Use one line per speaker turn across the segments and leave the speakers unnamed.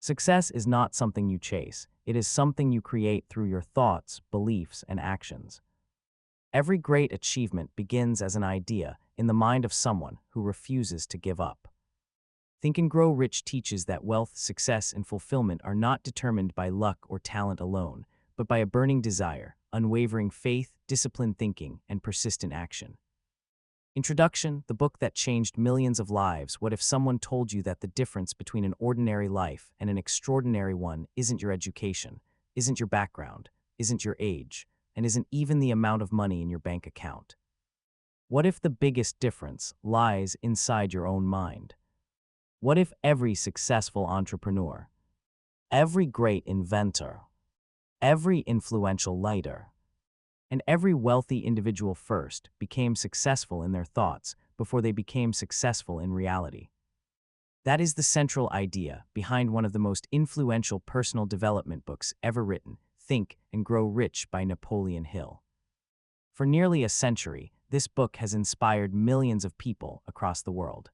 Success is not something you chase, it is something you create through your thoughts, beliefs, and actions. Every great achievement begins as an idea in the mind of someone who refuses to give up. Think and Grow Rich teaches that wealth, success, and fulfillment are not determined by luck or talent alone, but by a burning desire, unwavering faith, disciplined thinking, and persistent action. Introduction, the book that changed millions of lives. What if someone told you that the difference between an ordinary life and an extraordinary one isn't your education, isn't your background, isn't your age, and isn't even the amount of money in your bank account? What if the biggest difference lies inside your own mind? What if every successful entrepreneur, every great inventor, every influential leader, and every wealthy individual first became successful in their thoughts before they became successful in reality? That is the central idea behind one of the most influential personal development books ever written, Think and Grow Rich by Napoleon Hill. For nearly a century, this book has inspired millions of people across the world.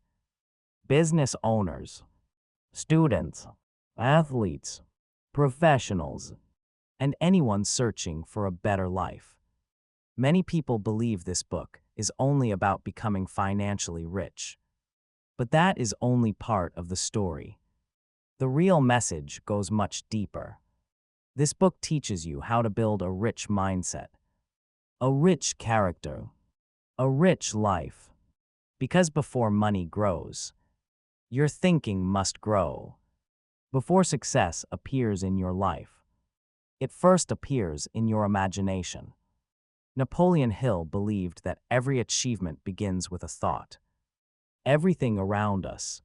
Business owners, students, athletes, professionals, and anyone searching for a better life. Many people believe this book is only about becoming financially rich. But that is only part of the story. The real message goes much deeper. This book teaches you how to build a rich mindset, a rich character, a rich life. Because before money grows, your thinking must grow. Before success appears in your life, it first appears in your imagination. Napoleon Hill believed that every achievement begins with a thought. Everything around us,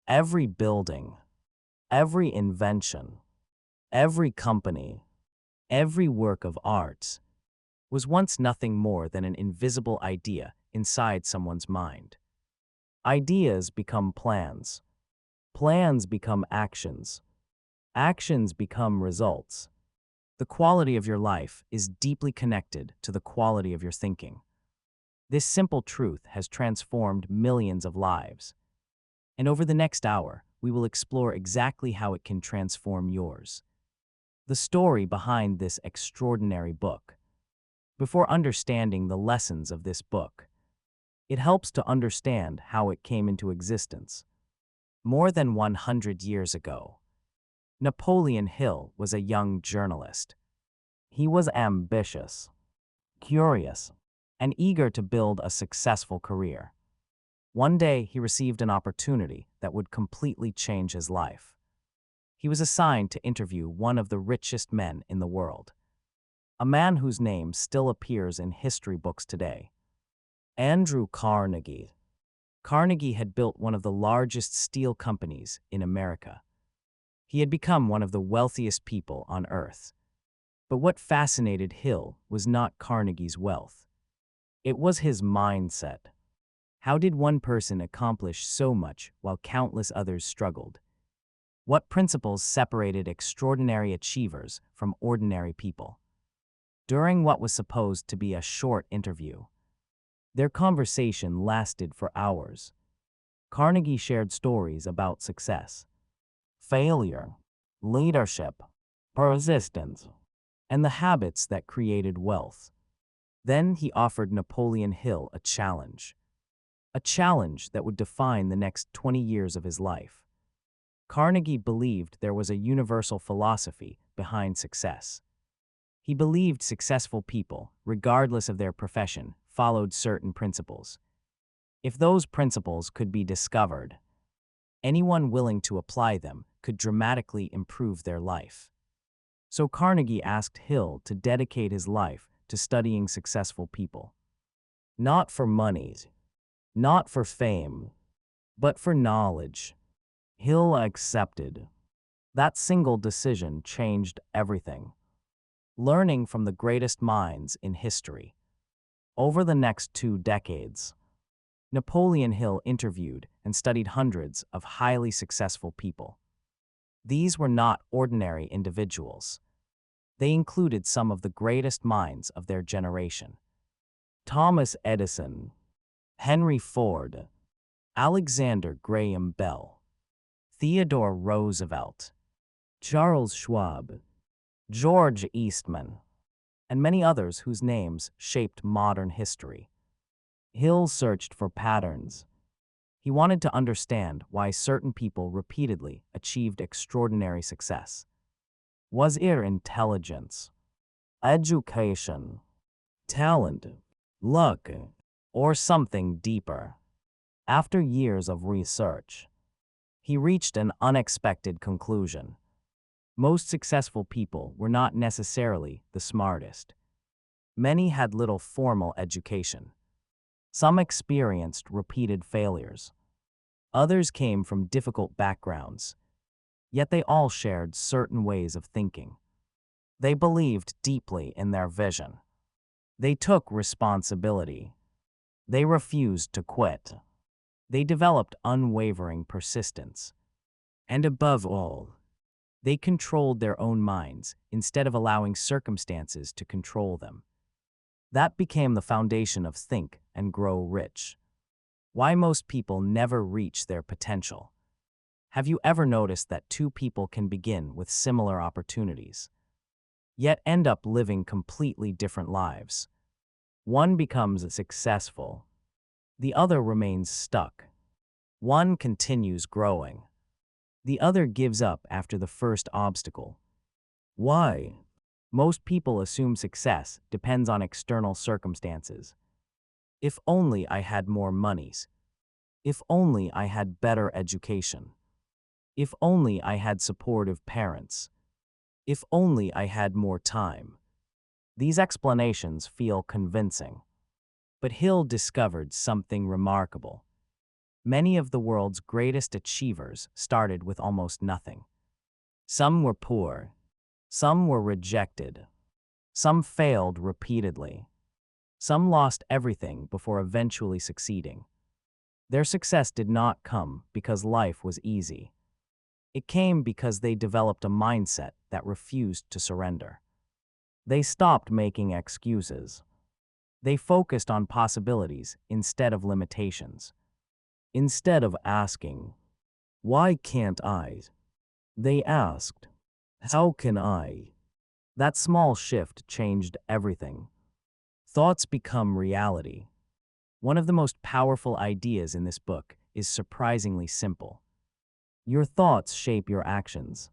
every building, every invention, every company, every work of art, was once nothing more than an invisible idea inside someone's mind. Ideas become plans. Plans become actions. Actions become results. The quality of your life is deeply connected to the quality of your thinking. This simple truth has transformed millions of lives. And over the next hour, we will explore exactly how it can transform yours. The story behind this extraordinary book. Before understanding the lessons of this book, it helps to understand how it came into existence. More than 100 years ago, Napoleon Hill was a young journalist. He was ambitious, curious, and eager to build a successful career. One day, he received an opportunity that would completely change his life. He was assigned to interview one of the richest men in the world, a man whose name still appears in history books today, Andrew Carnegie. Carnegie had built one of the largest steel companies in America. He had become one of the wealthiest people on earth. But what fascinated Hill was not Carnegie's wealth. It was his mindset. How did one person accomplish so much while countless others struggled? What principles separated extraordinary achievers from ordinary people? During what was supposed to be a short interview, their conversation lasted for hours. Carnegie shared stories about success, failure, leadership, persistence, and the habits that created wealth. Then he offered Napoleon Hill a challenge that would define the next 20 years of his life. Carnegie believed there was a universal philosophy behind success. He believed successful people, regardless of their profession, followed certain principles. If those principles could be discovered, anyone willing to apply them could dramatically improve their life. So Carnegie asked Hill to dedicate his life to studying successful people. Not for money, not for fame, but for knowledge. Hill accepted. That single decision changed everything. Learning from the greatest minds in history. Over the next 2 decades, Napoleon Hill interviewed and studied hundreds of highly successful people. These were not ordinary individuals. They included some of the greatest minds of their generation. Thomas Edison, Henry Ford, Alexander Graham Bell, Theodore Roosevelt, Charles Schwab, George Eastman, and many others whose names shaped modern history. Hill searched for patterns. He wanted to understand why certain people repeatedly achieved extraordinary success. Was it intelligence, education, talent, luck, or something deeper? After years of research, he reached an unexpected conclusion. Most successful people were not necessarily the smartest. Many had little formal education. Some experienced repeated failures. Others came from difficult backgrounds, yet they all shared certain ways of thinking. They believed deeply in their vision. They took responsibility. They refused to quit. They developed unwavering persistence. And above all, they controlled their own minds instead of allowing circumstances to control them. That became the foundation of Think and Grow Rich. Why most people never reach their potential. Have you ever noticed that two people can begin with similar opportunities, yet end up living completely different lives? One becomes successful. The other remains stuck. One continues growing. The other gives up after the first obstacle. Why? Most people assume success depends on external circumstances. If only I had more monies. If only I had better education. If only I had supportive parents. If only I had more time. These explanations feel convincing. But Hill discovered something remarkable. Many of the world's greatest achievers started with almost nothing. Some were poor. Some were rejected. Some failed repeatedly. Some lost everything before eventually succeeding. Their success did not come because life was easy. It came because they developed a mindset that refused to surrender. They stopped making excuses. They focused on possibilities instead of limitations. Instead of asking, "Why can't I?" they asked, "How can I?" That small shift changed everything. Thoughts become reality. One of the most powerful ideas in this book is surprisingly simple. Your thoughts shape your actions.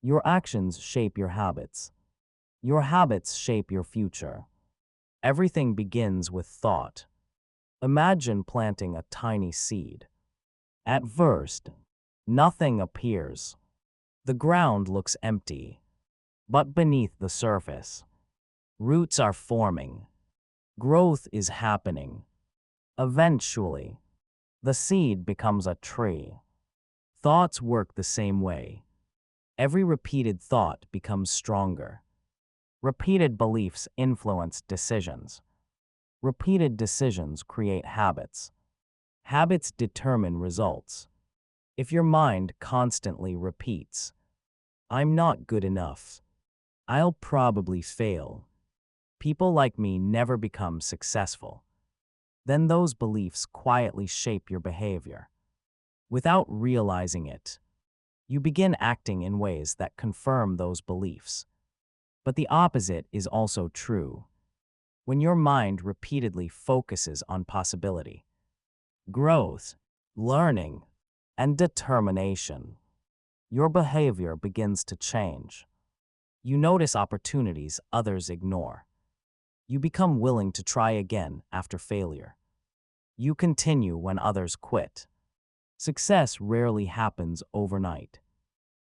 Your actions shape your habits. Your habits shape your future. Everything begins with thought. Imagine planting a tiny seed. At first, nothing appears. The ground looks empty. But beneath the surface, roots are forming. Growth is happening. Eventually, the seed becomes a tree. Thoughts work the same way. Every repeated thought becomes stronger. Repeated beliefs influence decisions. Repeated decisions create habits. Habits determine results. If your mind constantly repeats, "I'm not good enough. I'll probably fail. People like me never become successful," then those beliefs quietly shape your behavior. Without realizing it, you begin acting in ways that confirm those beliefs. But the opposite is also true. When your mind repeatedly focuses on possibility, growth, learning, and determination, your behavior begins to change. You notice opportunities others ignore. You become willing to try again after failure. You continue when others quit. Success rarely happens overnight.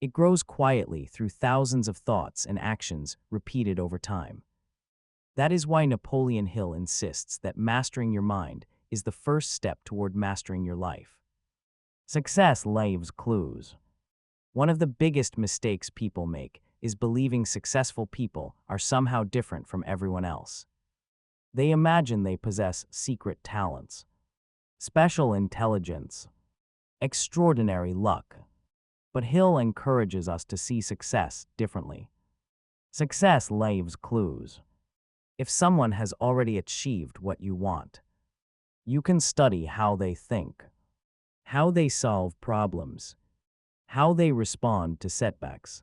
It grows quietly through thousands of thoughts and actions repeated over time. That is why Napoleon Hill insists that mastering your mind is the first step toward mastering your life. Success leaves clues. One of the biggest mistakes people make is believing successful people are somehow different from everyone else. They imagine they possess secret talents, special intelligence, extraordinary luck. But Hill encourages us to see success differently. Success leaves clues. If someone has already achieved what you want, you can study how they think, how they solve problems, how they respond to setbacks.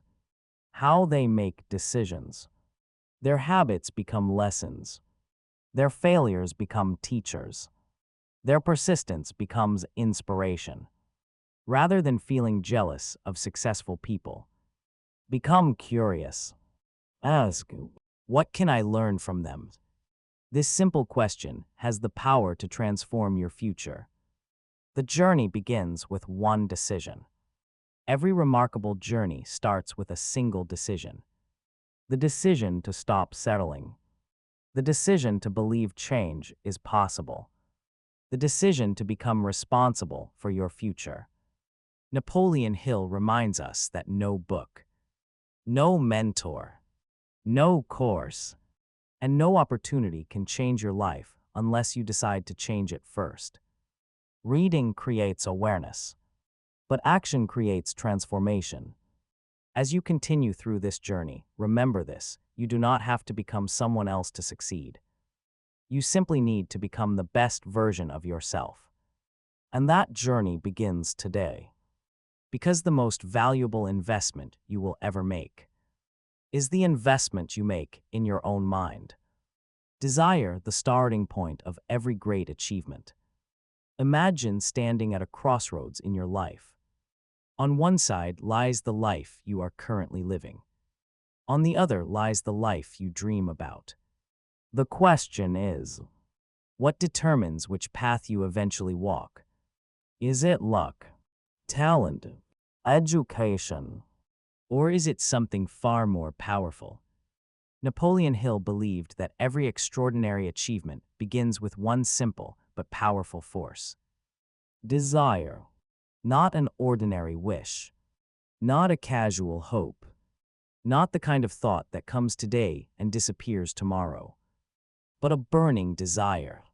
how they make decisions. Their habits become lessons. Their failures become teachers. Their persistence becomes inspiration. Rather than feeling jealous of successful people, become curious. Ask, what can I learn from them? This simple question has the power to transform your future. The journey begins with one decision. Every remarkable journey starts with a single decision. The decision to stop settling. The decision to believe change is possible. The decision to become responsible for your future. Napoleon Hill reminds us that no book, no mentor, no course, and no opportunity can change your life unless you decide to change it first. Reading creates awareness, but action creates transformation. As you continue through this journey, remember this: you do not have to become someone else to succeed. You simply need to become the best version of yourself. And that journey begins today. Because the most valuable investment you will ever make is the investment you make in your own mind. Desire the starting point of every great achievement. Imagine standing at a crossroads in your life. On one side lies the life you are currently living. On the other lies the life you dream about. The question is, what determines which path you eventually walk? Is it luck, talent, education, or is it something far more powerful? Napoleon Hill believed that every extraordinary achievement begins with one simple but powerful force: desire. Not an ordinary wish, not a casual hope, not the kind of thought that comes today and disappears tomorrow, but a burning desire.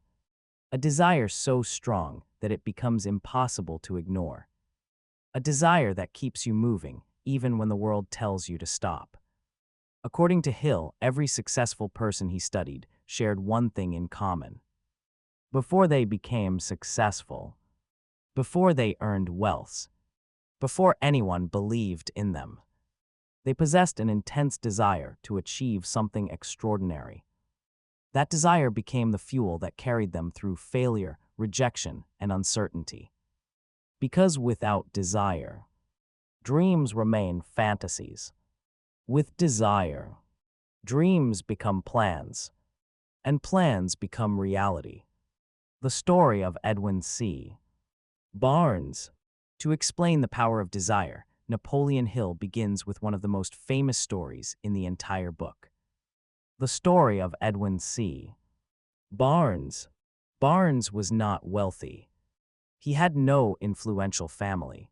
A desire so strong that it becomes impossible to ignore. A desire that keeps you moving even when the world tells you to stop. According to Hill, every successful person he studied shared one thing in common. Before they became successful, before they earned wealth, before anyone believed in them, they possessed an intense desire to achieve something extraordinary. That desire became the fuel that carried them through failure, rejection, and uncertainty. Because without desire, dreams remain fantasies. With desire, dreams become plans, and plans become reality. The story of Edwin C. Barnes. To explain the power of desire, Napoleon Hill begins with one of the most famous stories in the entire book. The story of Edwin C. Barnes. Barnes was not wealthy. He had no influential family,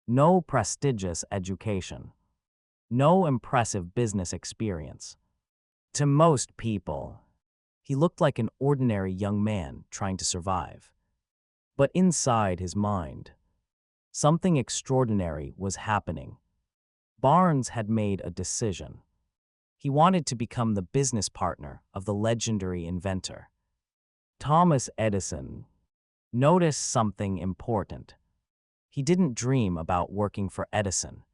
no prestigious education, no impressive business experience. To most people, he looked like an ordinary young man trying to survive. But inside his mind, something extraordinary was happening. Barnes had made a decision. He wanted to become the business partner of the legendary inventor. Thomas Edison noticed something important. He didn't dream about working for Edison.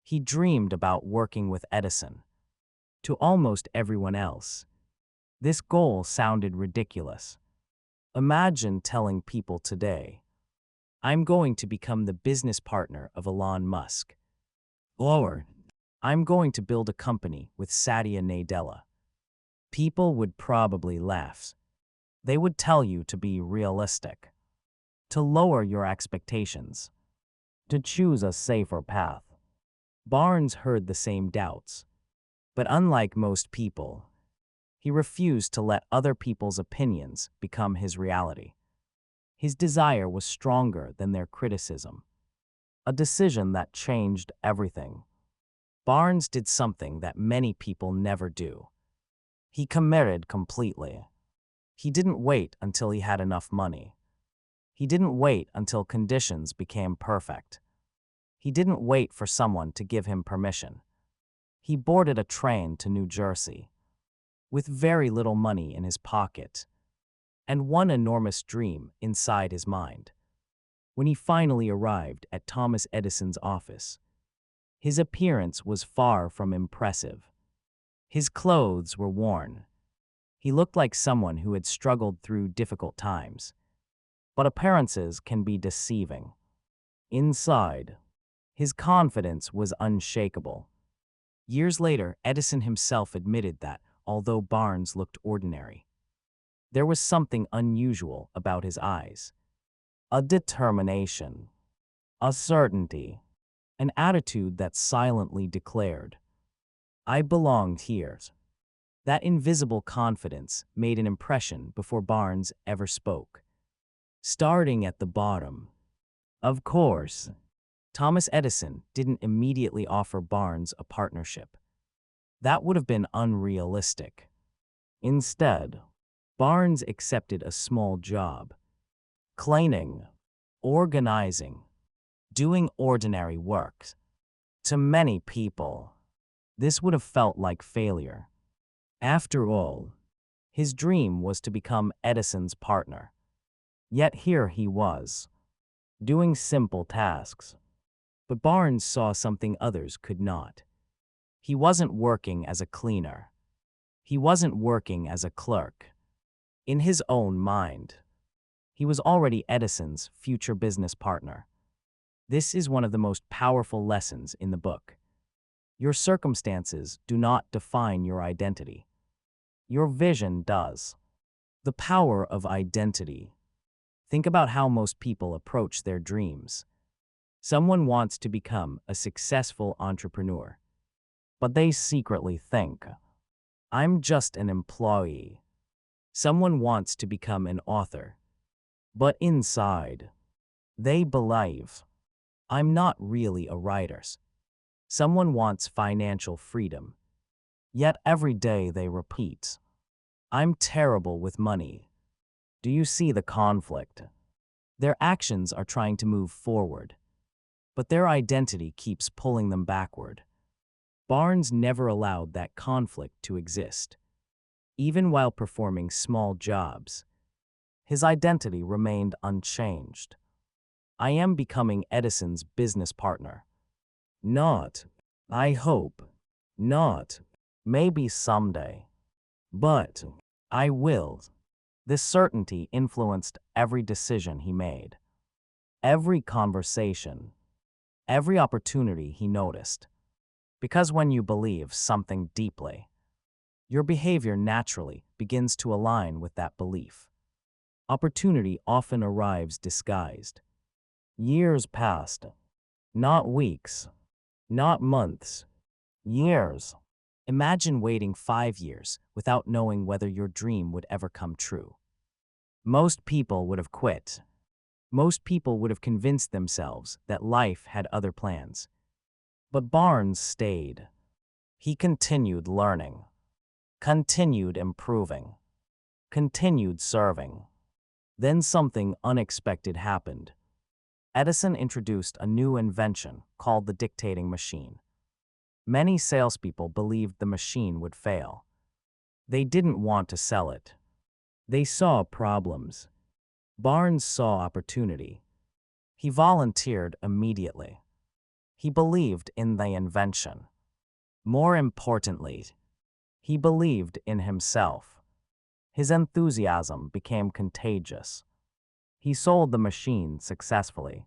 He dreamed about working with Edison. To almost everyone else, this goal sounded ridiculous. Imagine telling people today, "I'm going to become the business partner of Elon Musk." Or, "I'm going to build a company with Satya Nadella." People would probably laugh. They would tell you to be realistic, to lower your expectations, to choose a safer path. Barnes heard the same doubts, but unlike most people, he refused to let other people's opinions become his reality. His desire was stronger than their criticism, a decision that changed everything. Barnes did something that many people never do. He committed completely. He didn't wait until he had enough money. He didn't wait until conditions became perfect. He didn't wait for someone to give him permission. He boarded a train to New Jersey with very little money in his pocket and one enormous dream inside his mind. When he finally arrived at Thomas Edison's office, His appearance was far from impressive. His clothes were worn. He looked like someone who had struggled through difficult times. But appearances can be deceiving. Inside, his confidence was unshakable. Years later, Edison himself admitted that, although Barnes looked ordinary, there was something unusual about his eyes. A determination, a certainty, an attitude that silently declared, "I belonged here." That invisible confidence made an impression before Barnes ever spoke. Starting at the bottom. Of course, Thomas Edison didn't immediately offer Barnes a partnership. That would have been unrealistic. Instead, Barnes accepted a small job, cleaning, organizing, doing ordinary work. To many people, this would have felt like failure. After all, his dream was to become Edison's partner. Yet here he was, doing simple tasks. But Barnes saw something others could not. He wasn't working as a cleaner. He wasn't working as a clerk. In his own mind, he was already Edison's future business partner. This is one of the most powerful lessons in the book. Your circumstances do not define your identity. Your vision does. The power of identity. Think about how most people approach their dreams. Someone wants to become a successful entrepreneur, but they secretly think, "I'm just an employee." Someone wants to become an author, but inside, they believe, "I'm not really a writer." Someone wants financial freedom, yet every day they repeat, "I'm terrible with money." Do you see the conflict? Their actions are trying to move forward, but their identity keeps pulling them backward. Barnes never allowed that conflict to exist. Even while performing small jobs, his identity remained unchanged. "I am becoming Edison's business partner." Not, "I hope." Not, "maybe someday." But, "I will." This certainty influenced every decision he made, every conversation, every opportunity he noticed. Because when you believe something deeply, your behavior naturally begins to align with that belief. Opportunity often arrives disguised. Years passed, not weeks, not months, years. Imagine waiting 5 years without knowing whether your dream would ever come true. Most people would have quit. Most people would have convinced themselves that life had other plans. But Barnes stayed. He continued learning, continued improving, continued serving. Then something unexpected happened. Edison introduced a new invention called the dictating machine. Many salespeople believed the machine would fail. They didn't want to sell it. They saw problems. Barnes saw opportunity. He volunteered immediately. He believed in the invention. More importantly, he believed in himself. His enthusiasm became contagious. He sold the machine successfully.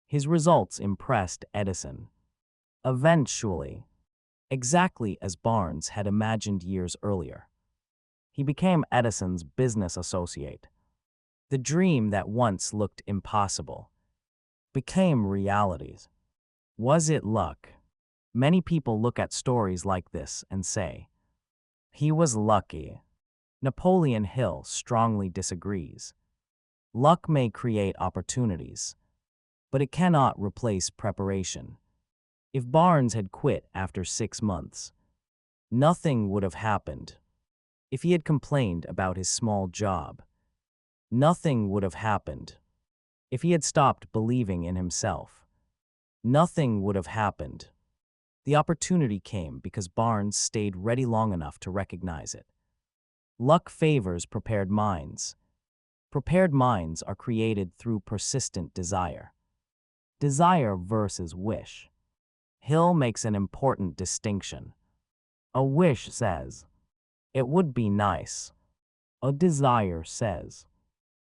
His results impressed Edison. Eventually, exactly as Barnes had imagined years earlier, he became Edison's business associate. The dream that once looked impossible became reality. Was it luck? Many people look at stories like this and say, "He was lucky." Napoleon Hill strongly disagrees. Luck may create opportunities, but it cannot replace preparation. If Barnes had quit after 6 months, nothing would have happened. If he had complained about his small job, nothing would have happened. If he had stopped believing in himself, nothing would have happened. The opportunity came because Barnes stayed ready long enough to recognize it. Luck favors prepared minds. Prepared minds are created through persistent desire. Desire versus wish. Hill makes an important distinction. A wish says, "It would be nice." A desire says,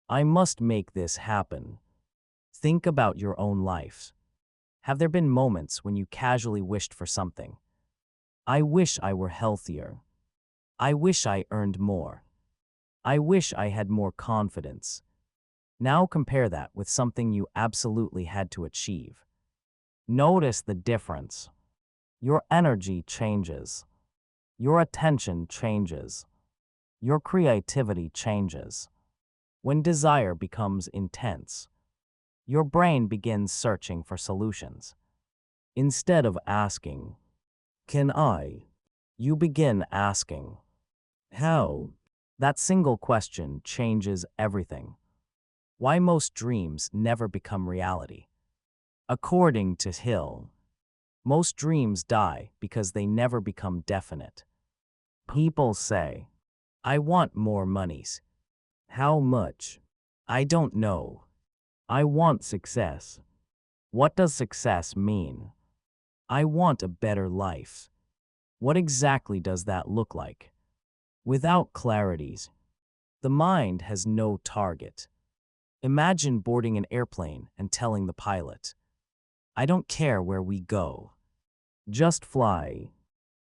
"I must make this happen." Think about your own life. Have there been moments when you casually wished for something? I wish I were healthier. I wish I earned more. I wish I had more confidence. Now compare that with something you absolutely had to achieve. Notice the difference. Your energy changes. Your attention changes. Your creativity changes. When desire becomes intense, your brain begins searching for solutions. Instead of asking, "Can I?" you begin asking, "How?" That single question changes everything. Why most dreams never become reality. According to Hill, most dreams die because they never become definite. People say, "I want more monies." How much? I don't know. I want success. What does success mean? I want a better life. What exactly does that look like? Without clarities, the mind has no target. Imagine boarding an airplane and telling the pilot, "I don't care where we go. Just fly."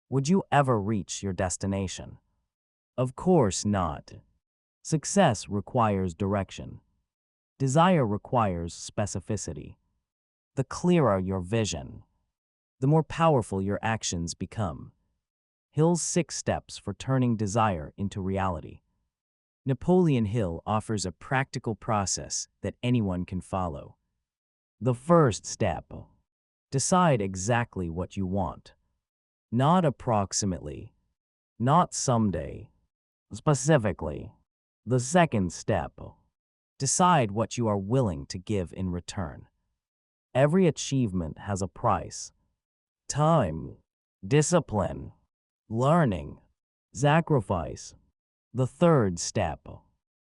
Would you ever reach your destination? Of course not. Success requires direction. Desire requires specificity. The clearer your vision, the more powerful your actions become. Hill's 6 steps for turning desire into reality. Napoleon Hill offers a practical process that anyone can follow. The first step: decide exactly what you want. Not approximately, not someday, specifically. The second step: decide what you are willing to give in return. Every achievement has a price: time, discipline, learning, sacrifice. The third step: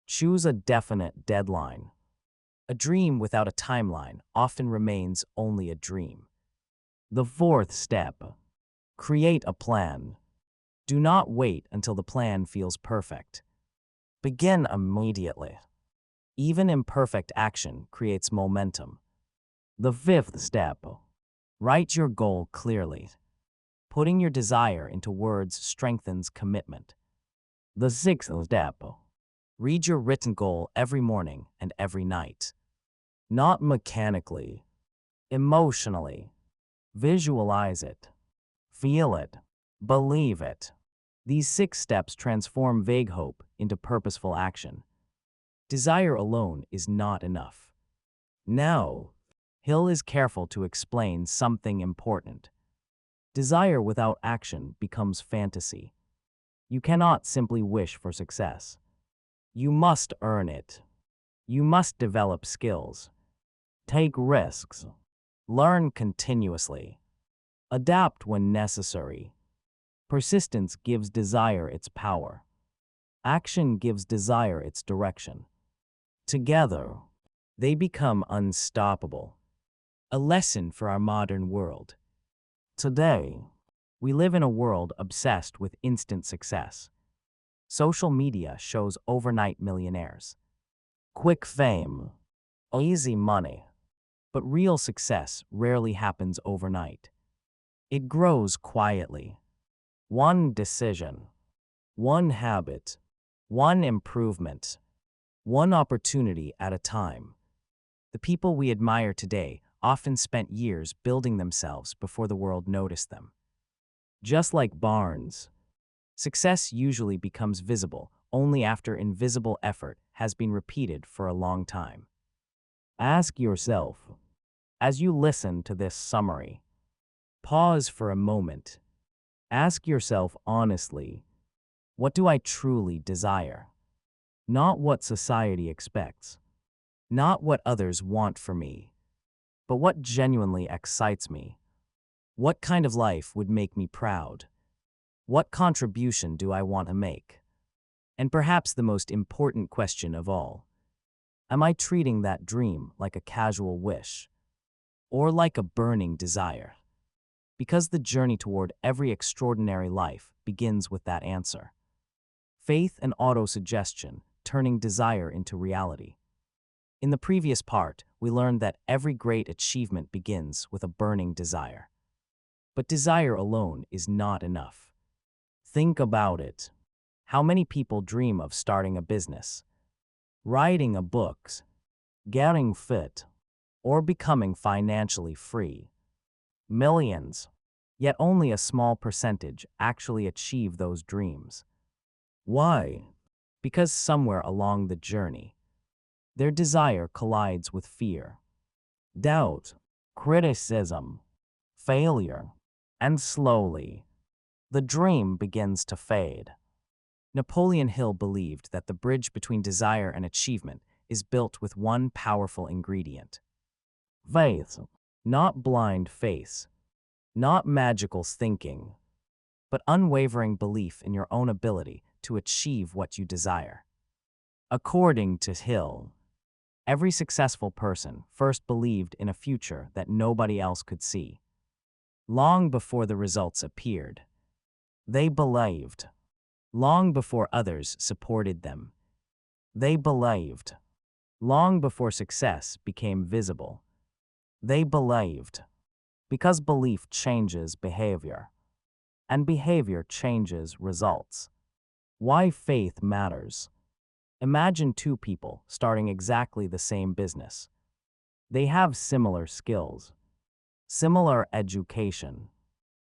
choose a definite deadline. A dream without a timeline often remains only a dream. The fourth step: create a plan. Do not wait until the plan feels perfect. Begin immediately. Even imperfect action creates momentum. The fifth step: write your goal clearly. Putting your desire into words strengthens commitment. The sixth step: read your written goal every morning and every night. Not mechanically, emotionally. Visualize it. Feel it. Believe it. These 6 steps transform vague hope into purposeful action. Desire alone is not enough. Now, Hill is careful to explain something important. Desire without action becomes fantasy. You cannot simply wish for success. You must earn it. You must develop skills. Take risks. Learn continuously. Adapt when necessary. Persistence gives desire its power. Action gives desire its direction. Together, they become unstoppable. A lesson for our modern world. Today, we live in a world obsessed with instant success. Social media shows overnight millionaires, quick fame, easy money. But real success rarely happens overnight. It grows quietly. One decision, one habit, one improvement, one opportunity at a time. The people we admire today often spent years building themselves before the world noticed them. Just like Barnes, success usually becomes visible only after invisible effort has been repeated for a long time. Ask yourself, as you listen to this summary, pause for a moment. Ask yourself honestly, what do I truly desire? Not what society expects, not what others want for me, but what genuinely excites me. What kind of life would make me proud? What contribution do I want to make? And perhaps the most important question of all, am I treating that dream like a casual wish or like a burning desire? Because the journey toward every extraordinary life begins with that answer. Faith and autosuggestion, turning desire into reality. In the previous part, we learned that every great achievement begins with a burning desire. But desire alone is not enough. Think about it. How many people dream of starting a business, writing a book, getting fit, or becoming financially free? Millions. Yet only a small percentage actually achieve those dreams. Why? Because somewhere along the journey, their desire collides with fear, doubt, criticism, failure, and slowly, the dream begins to fade. Napoleon Hill believed that the bridge between desire and achievement is built with one powerful ingredient: faith. Not blind faith, not magical thinking, but unwavering belief in your own ability to achieve what you desire. According to Hill, every successful person first believed in a future that nobody else could see. Long before the results appeared, they believed. Long before others supported them, they believed. Long before success became visible, they believed. Because belief changes behavior, and behavior changes results. Why faith matters. Imagine two people starting exactly the same business. They have similar skills, similar education,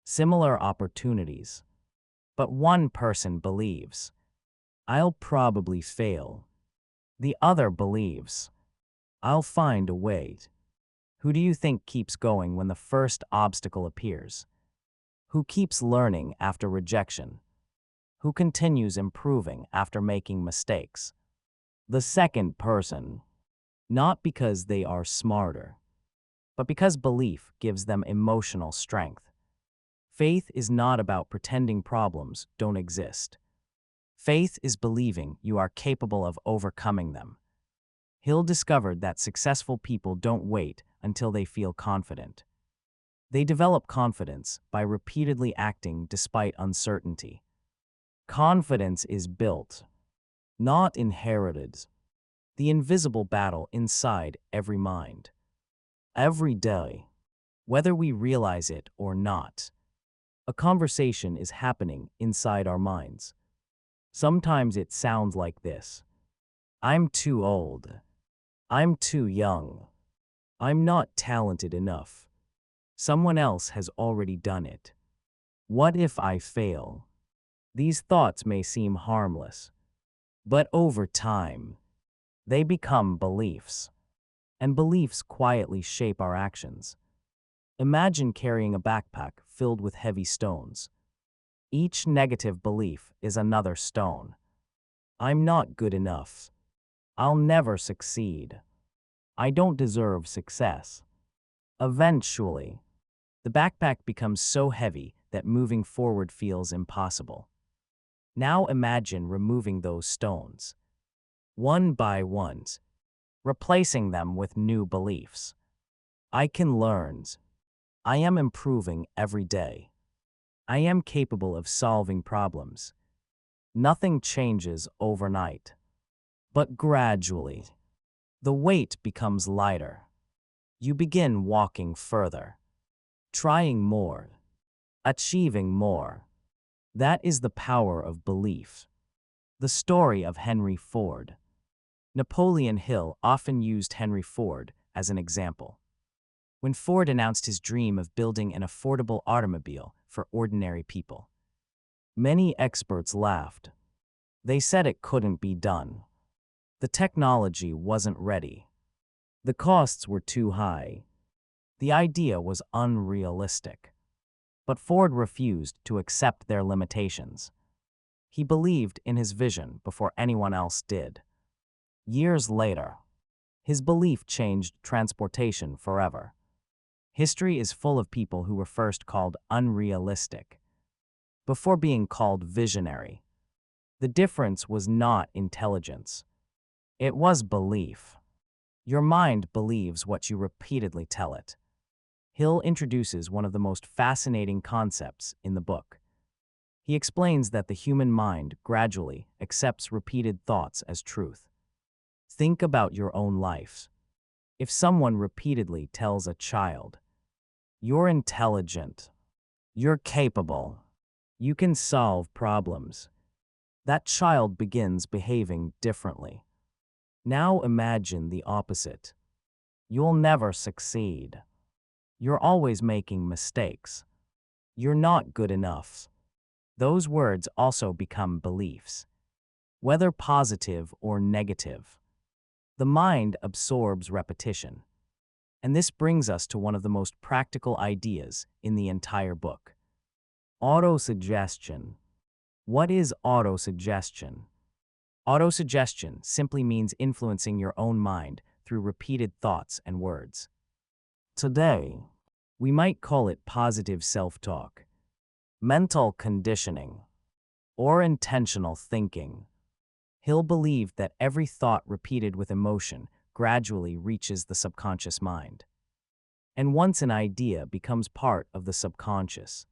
similar opportunities. But one person believes, I'll probably fail. The other believes, I'll find a way. Who do you think keeps going when the first obstacle appears? Who keeps learning after rejection? Who continues improving after making mistakes? The second person. Not because they are smarter, but because belief gives them emotional strength. Faith is not about pretending problems don't exist. Faith is believing you are capable of overcoming them. Hill discovered that successful people don't wait until they feel confident. They develop confidence by repeatedly acting despite uncertainty. Confidence is built, not inherited. The invisible battle inside every mind. Every day, whether we realize it or not, a conversation is happening inside our minds. Sometimes it sounds like this: I'm too old. I'm too young. I'm not talented enough. Someone else has already done it. What if I fail? These thoughts may seem harmless, but over time, they become beliefs, and beliefs quietly shape our actions. Imagine carrying a backpack filled with heavy stones. Each negative belief is another stone. I'm not good enough. I'll never succeed. I don't deserve success. Eventually, the backpack becomes so heavy that moving forward feels impossible. Now imagine removing those stones, one by one, replacing them with new beliefs. I can learn. I am improving every day. I am capable of solving problems. Nothing changes overnight, but gradually, the weight becomes lighter. You begin walking further, trying more, achieving more. That is the power of belief. The story of Henry Ford. Napoleon Hill often used Henry Ford as an example. When Ford announced his dream of building an affordable automobile for ordinary people, many experts laughed. They said it couldn't be done. The technology wasn't ready. The costs were too high. The idea was unrealistic. But Ford refused to accept their limitations. He believed in his vision before anyone else did. Years later, his belief changed transportation forever. History is full of people who were first called unrealistic, before being called visionary. The difference was not intelligence. It was belief. Your mind believes what you repeatedly tell it. Hill introduces one of the most fascinating concepts in the book. He explains that the human mind gradually accepts repeated thoughts as truth. Think about your own life. If someone repeatedly tells a child, "You're intelligent, you're capable, you can solve problems," that child begins behaving differently. Now imagine the opposite. "You'll never succeed. You're always making mistakes. You're not good enough." Those words also become beliefs, whether positive or negative. The mind absorbs repetition. And this brings us to one of the most practical ideas in the entire book: autosuggestion. What is autosuggestion? Autosuggestion simply means influencing your own mind through repeated thoughts and words. Today, we might call it positive self-talk, mental conditioning, or intentional thinking. Hill believed that every thought repeated with emotion gradually reaches the subconscious mind. And once an idea becomes part of the subconscious,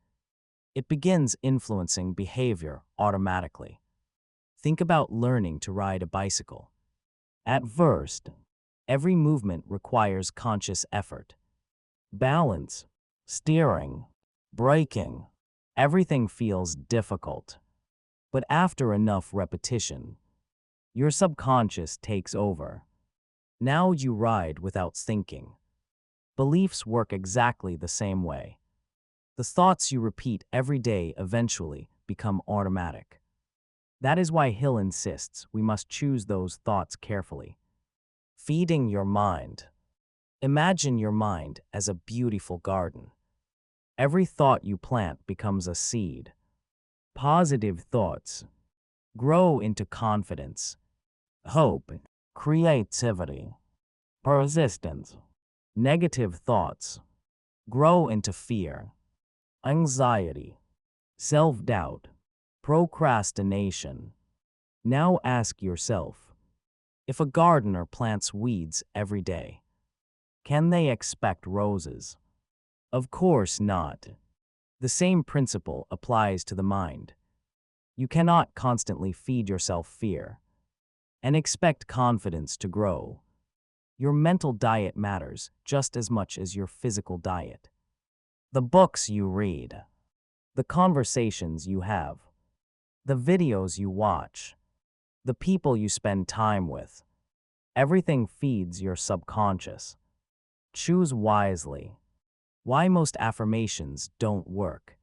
it begins influencing behavior automatically. Think about learning to ride a bicycle. At first, every movement requires conscious effort. Balance, steering, braking, everything feels difficult. But after enough repetition, your subconscious takes over. Now you ride without thinking. Beliefs work exactly the same way. The thoughts you repeat every day eventually become automatic. That is why Hill insists we must choose those thoughts carefully. Feeding your mind. Imagine your mind as a beautiful garden. Every thought you plant becomes a seed. Positive thoughts grow into confidence, hope, creativity, persistence. Negative thoughts grow into fear, anxiety, self-doubt, procrastination. Now ask yourself, if a gardener plants weeds every day, can they expect roses? Of course not. The same principle applies to the mind. You cannot constantly feed yourself fear and expect confidence to grow. Your mental diet matters just as much as your physical diet. The books you read, the conversations you have, the videos you watch, the people you spend time with, everything feeds your subconscious. Choose wisely. Why most affirmations don't work.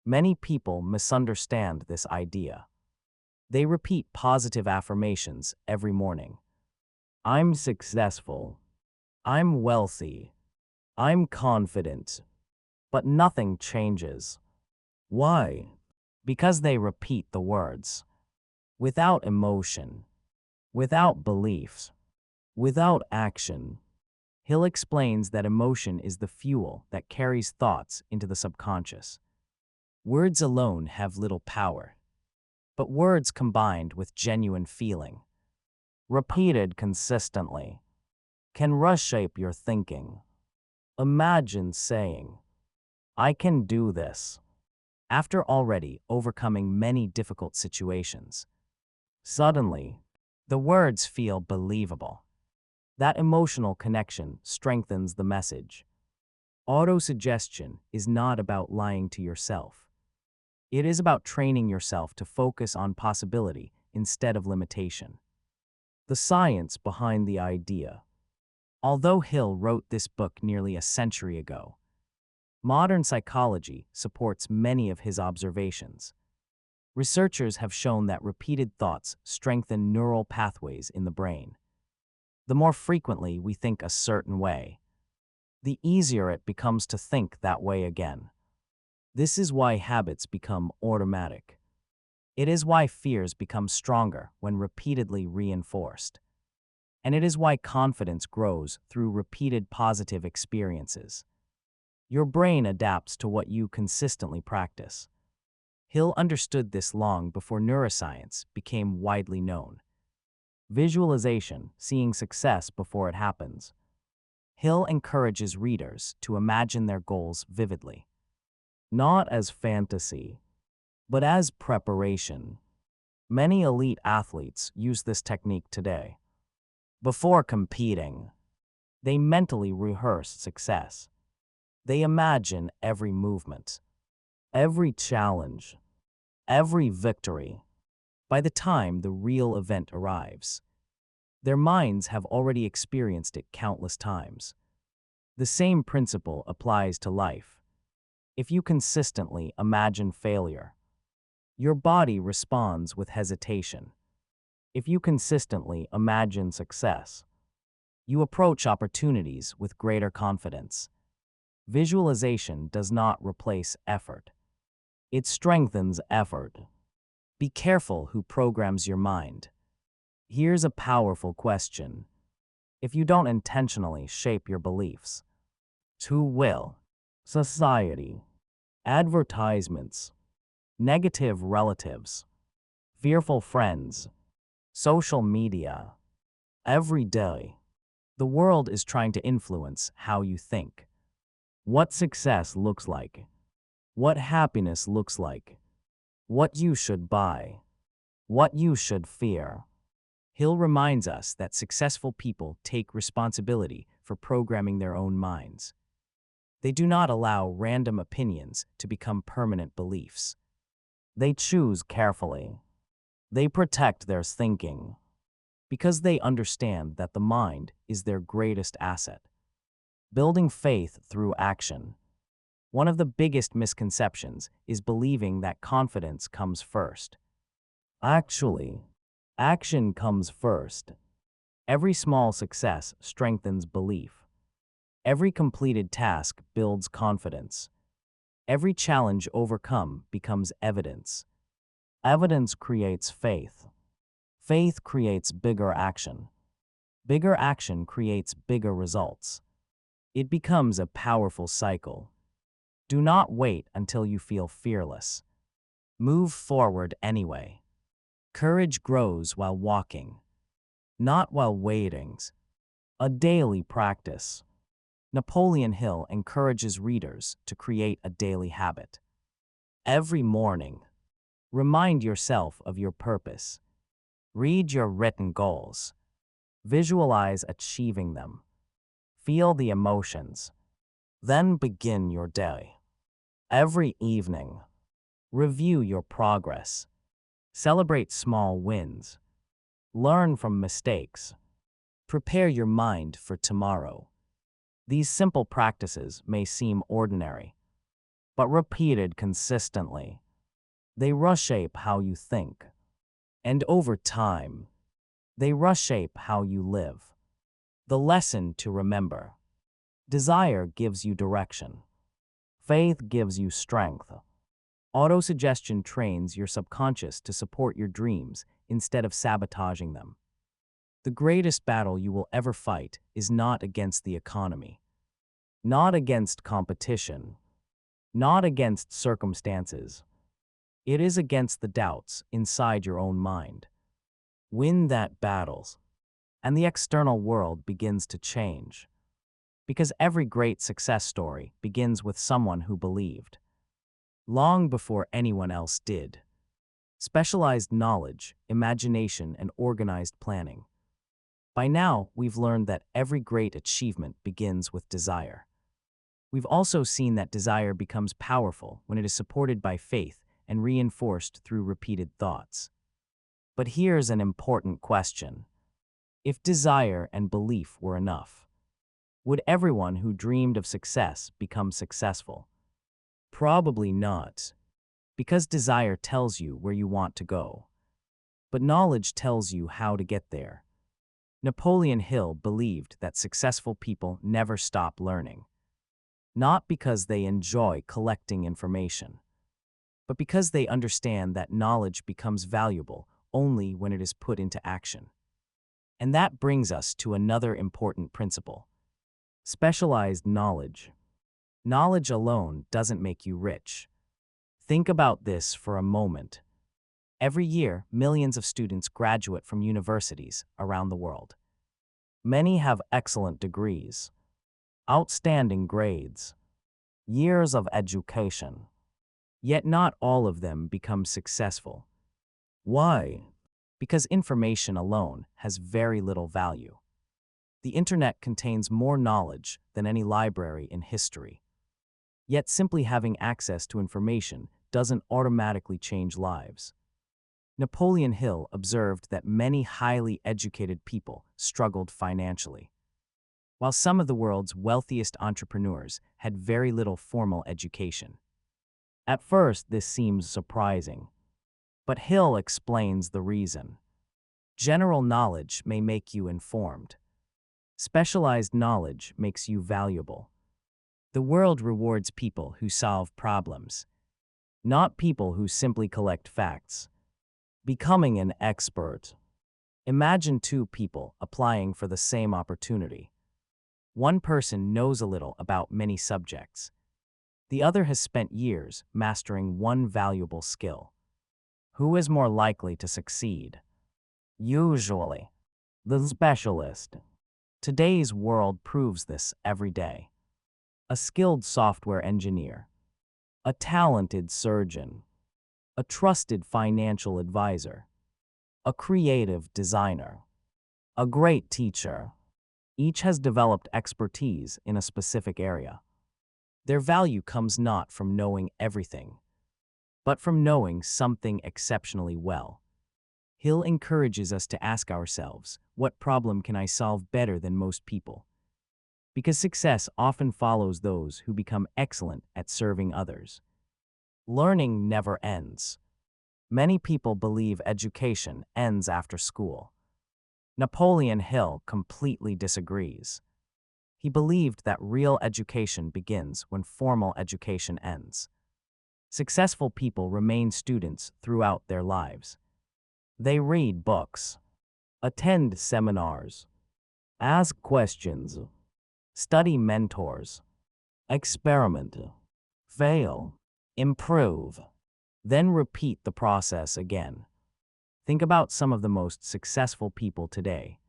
Many people misunderstand this idea. They repeat positive affirmations every morning. I'm successful. I'm wealthy. I'm confident. But nothing changes. Why? Because they repeat the words. Without emotion, without beliefs, without action. Hill explains that emotion is the fuel that carries thoughts into the subconscious. Words alone have little power, but words combined with genuine feeling, repeated consistently, can reshape your thinking. Imagine saying, "I can do this," after already overcoming many difficult situations. Suddenly, the words feel believable. That emotional connection strengthens the message. Autosuggestion is not about lying to yourself. It is about training yourself to focus on possibility instead of limitation. The science behind the idea. Although Hill wrote this book nearly a century ago, modern psychology supports many of his observations. Researchers have shown that repeated thoughts strengthen neural pathways in the brain. The more frequently we think a certain way, the easier it becomes to think that way again. This is why habits become automatic. It is why fears become stronger when repeatedly reinforced. And it is why confidence grows through repeated positive experiences. Your brain adapts to what you consistently practice. Hill understood this long before neuroscience became widely known. Visualization, seeing success before it happens. Hill encourages readers to imagine their goals vividly, not as fantasy, but as preparation. Many elite athletes use this technique today. Before competing, they mentally rehearse success. They imagine every movement, every challenge, every victory. By the time the real event arrives, their minds have already experienced it countless times. The same principle applies to life. If you consistently imagine failure, your body responds with hesitation. If you consistently imagine success, you approach opportunities with greater confidence. Visualization does not replace effort. It strengthens effort. Be careful who programs your mind. Here's a powerful question. If you don't intentionally shape your beliefs, who will? Society, advertisements, negative relatives, fearful friends, social media. Every day, the world is trying to influence how you think, what success looks like, what happiness looks like, what you should buy, what you should fear. Hill reminds us that successful people take responsibility for programming their own minds. They do not allow random opinions to become permanent beliefs. They choose carefully. They protect their thinking because they understand that the mind is their greatest asset. Building faith through action. One of the biggest misconceptions is believing that confidence comes first. Actually, action comes first. Every small success strengthens belief. Every completed task builds confidence. Every challenge overcome becomes evidence. Evidence creates faith. Faith creates bigger action. Bigger action creates bigger results. It becomes a powerful cycle. Do not wait until you feel fearless. Move forward anyway. Courage grows while walking, not while waiting. A daily practice. Napoleon Hill encourages readers to create a daily habit. Every morning, remind yourself of your purpose. Read your written goals. Visualize achieving them. Feel the emotions. Then begin your day. Every evening, review your progress. Celebrate small wins. Learn from mistakes. Prepare your mind for tomorrow. These simple practices may seem ordinary, but repeated consistently, they reshape how you think. And over time, they reshape how you live. The lesson to remember. Desire gives you direction. Faith gives you strength. Autosuggestion trains your subconscious to support your dreams instead of sabotaging them. The greatest battle you will ever fight is not against the economy, not against competition, not against circumstances. It is against the doubts inside your own mind. Win that battle, and the external world begins to change. Because every great success story begins with someone who believed, long before anyone else did. Specialized knowledge, imagination, and organized planning. By now, we've learned that every great achievement begins with desire. We've also seen that desire becomes powerful when it is supported by faith and reinforced through repeated thoughts. But here's an important question. If desire and belief were enough, would everyone who dreamed of success become successful? Probably not, because desire tells you where you want to go, but knowledge tells you how to get there. Napoleon Hill believed that successful people never stop learning, not because they enjoy collecting information, but because they understand that knowledge becomes valuable only when it is put into action. And that brings us to another important principle. Specialized knowledge. Knowledge alone doesn't make you rich. Think about this for a moment. Every year, millions of students graduate from universities around the world. Many have excellent degrees, outstanding grades, years of education. Yet not all of them become successful. Why? Because information alone has very little value. The internet contains more knowledge than any library in history. Yet simply having access to information doesn't automatically change lives. Napoleon Hill observed that many highly educated people struggled financially, while some of the world's wealthiest entrepreneurs had very little formal education. At first, this seems surprising, but Hill explains the reason. General knowledge may make you informed. Specialized knowledge makes you valuable. The world rewards people who solve problems, not people who simply collect facts. Becoming an expert. Imagine two people applying for the same opportunity. One person knows a little about many subjects. The other has spent years mastering one valuable skill. Who is more likely to succeed? Usually, the specialist. Today's world proves this every day. A skilled software engineer, a talented surgeon, a trusted financial advisor, a creative designer, a great teacher. Each has developed expertise in a specific area. Their value comes not from knowing everything, but from knowing something exceptionally well. Hill encourages us to ask ourselves, what problem can I solve better than most people? Because success often follows those who become excellent at serving others. Learning never ends. Many people believe education ends after school. Napoleon Hill completely disagrees. He believed that real education begins when formal education ends. Successful people remain students throughout their lives. They read books, attend seminars, ask questions, study mentors, experiment, fail, improve, then repeat the process again. Think about some of the most successful people today.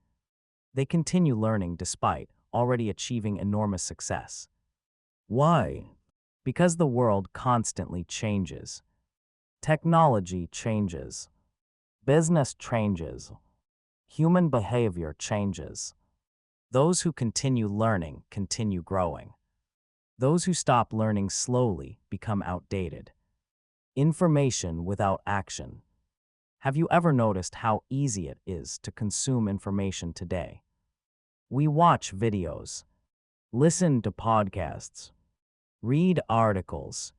They continue learning despite already achieving enormous success. Why? Because the world constantly changes. Technology changes. Business changes. Human behavior changes. Those who continue learning continue growing. Those who stop learning slowly become outdated. Information without action. Have you ever noticed how easy it is to consume information today? We watch videos, listen to podcasts, read articles,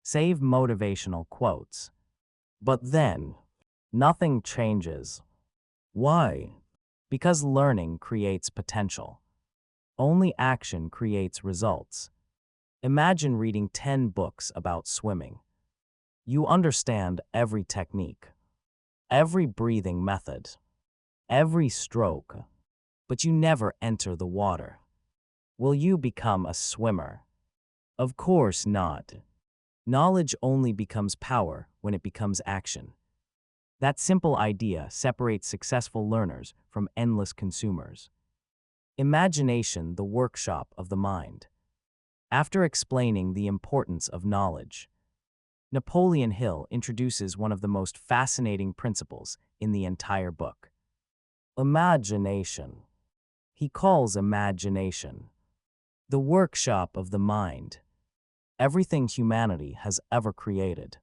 save motivational quotes. But then, nothing changes. Why? Because learning creates potential. Only action creates results. Imagine reading 10 books about swimming. You understand every technique, every breathing method, every stroke, but you never enter the water. Will you become a swimmer? Of course not. Knowledge only becomes power when it becomes action. That simple idea separates successful learners from endless consumers. Imagination, the workshop of the mind. After explaining the importance of knowledge, Napoleon Hill introduces one of the most fascinating principles in the entire book. Imagination. He calls imagination the workshop of the mind. Everything humanity has ever created,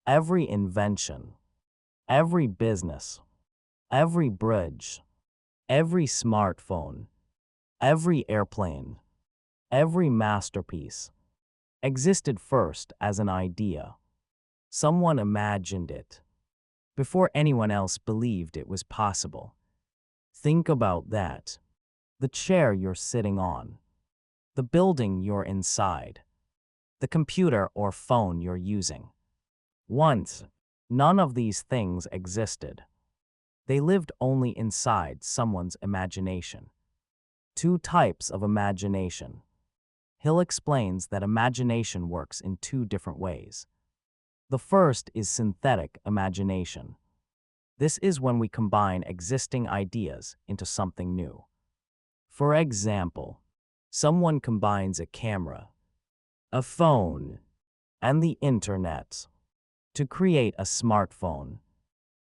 every invention, every business, every bridge, every smartphone, every airplane, every masterpiece, existed first as an idea. Someone imagined it before anyone else believed it was possible. Think about that. The chair you're sitting on, the building you're inside, the computer or phone you're using. Once, none of these things existed. They lived only inside someone's imagination. Two types of imagination. Hill explains that imagination works in two different ways. The first is synthetic imagination. This is when we combine existing ideas into something new. For example, Someone combines a camera, a phone, and the internet to create a smartphone.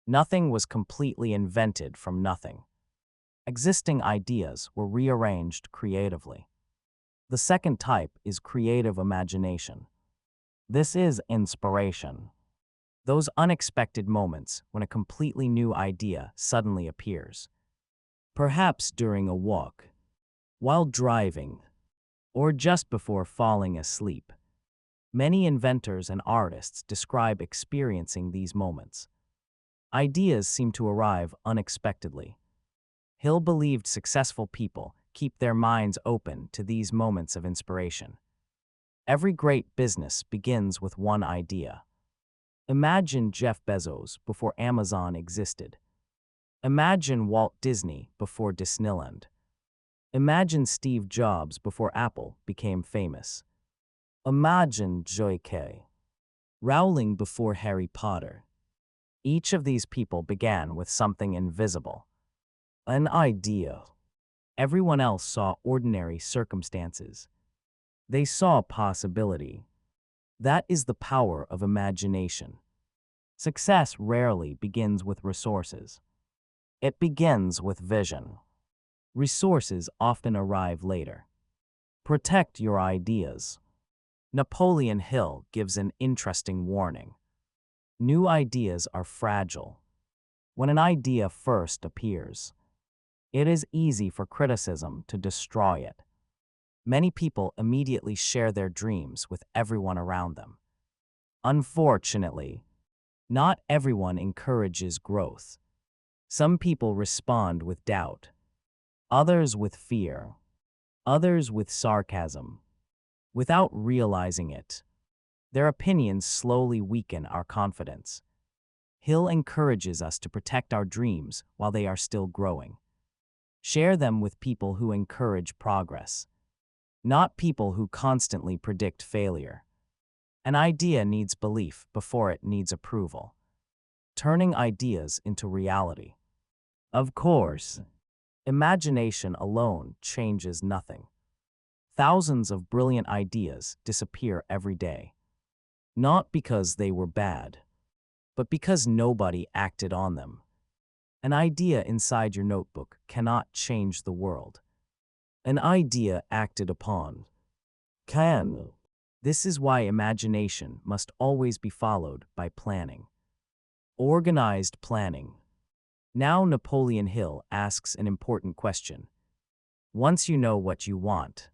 Nothing was completely invented from nothing. Existing ideas were rearranged creatively. The second type is creative imagination. This is inspiration. Those unexpected moments when a completely new idea suddenly appears. Perhaps during a walk, while driving, or just before falling asleep. Many inventors and artists describe experiencing these moments. Ideas seem to arrive unexpectedly. Hill believed successful people keep their minds open to these moments of inspiration. Every great business begins with one idea. Imagine Jeff Bezos before Amazon existed. Imagine Walt Disney before Disneyland. Imagine Steve Jobs before Apple became famous. Imagine J.K. Rowling before Harry Potter. Each of these people began with something invisible. An idea. Everyone else saw ordinary circumstances. They saw possibility. That is the power of imagination. Success rarely begins with resources. It begins with vision. Resources often arrive later. Protect your ideas. Napoleon Hill gives an interesting warning. New ideas are fragile. When an idea first appears, it is easy for criticism to destroy it. Many people immediately share their dreams with everyone around them. Unfortunately, not everyone encourages growth. Some people respond with doubt, others with fear, others with sarcasm. Without realizing it, their opinions slowly weaken our confidence. Hill encourages us to protect our dreams while they are still growing. Share them with people who encourage progress, not people who constantly predict failure. An idea needs belief before it needs approval. Turning ideas into reality. Of course, imagination alone changes nothing. Thousands of brilliant ideas disappear every day. Not because they were bad, but because nobody acted on them. An idea inside your notebook cannot change the world. An idea acted upon can. This is why imagination must always be followed by planning. Organized planning. Now Napoleon Hill asks an important question. Once you know what you want,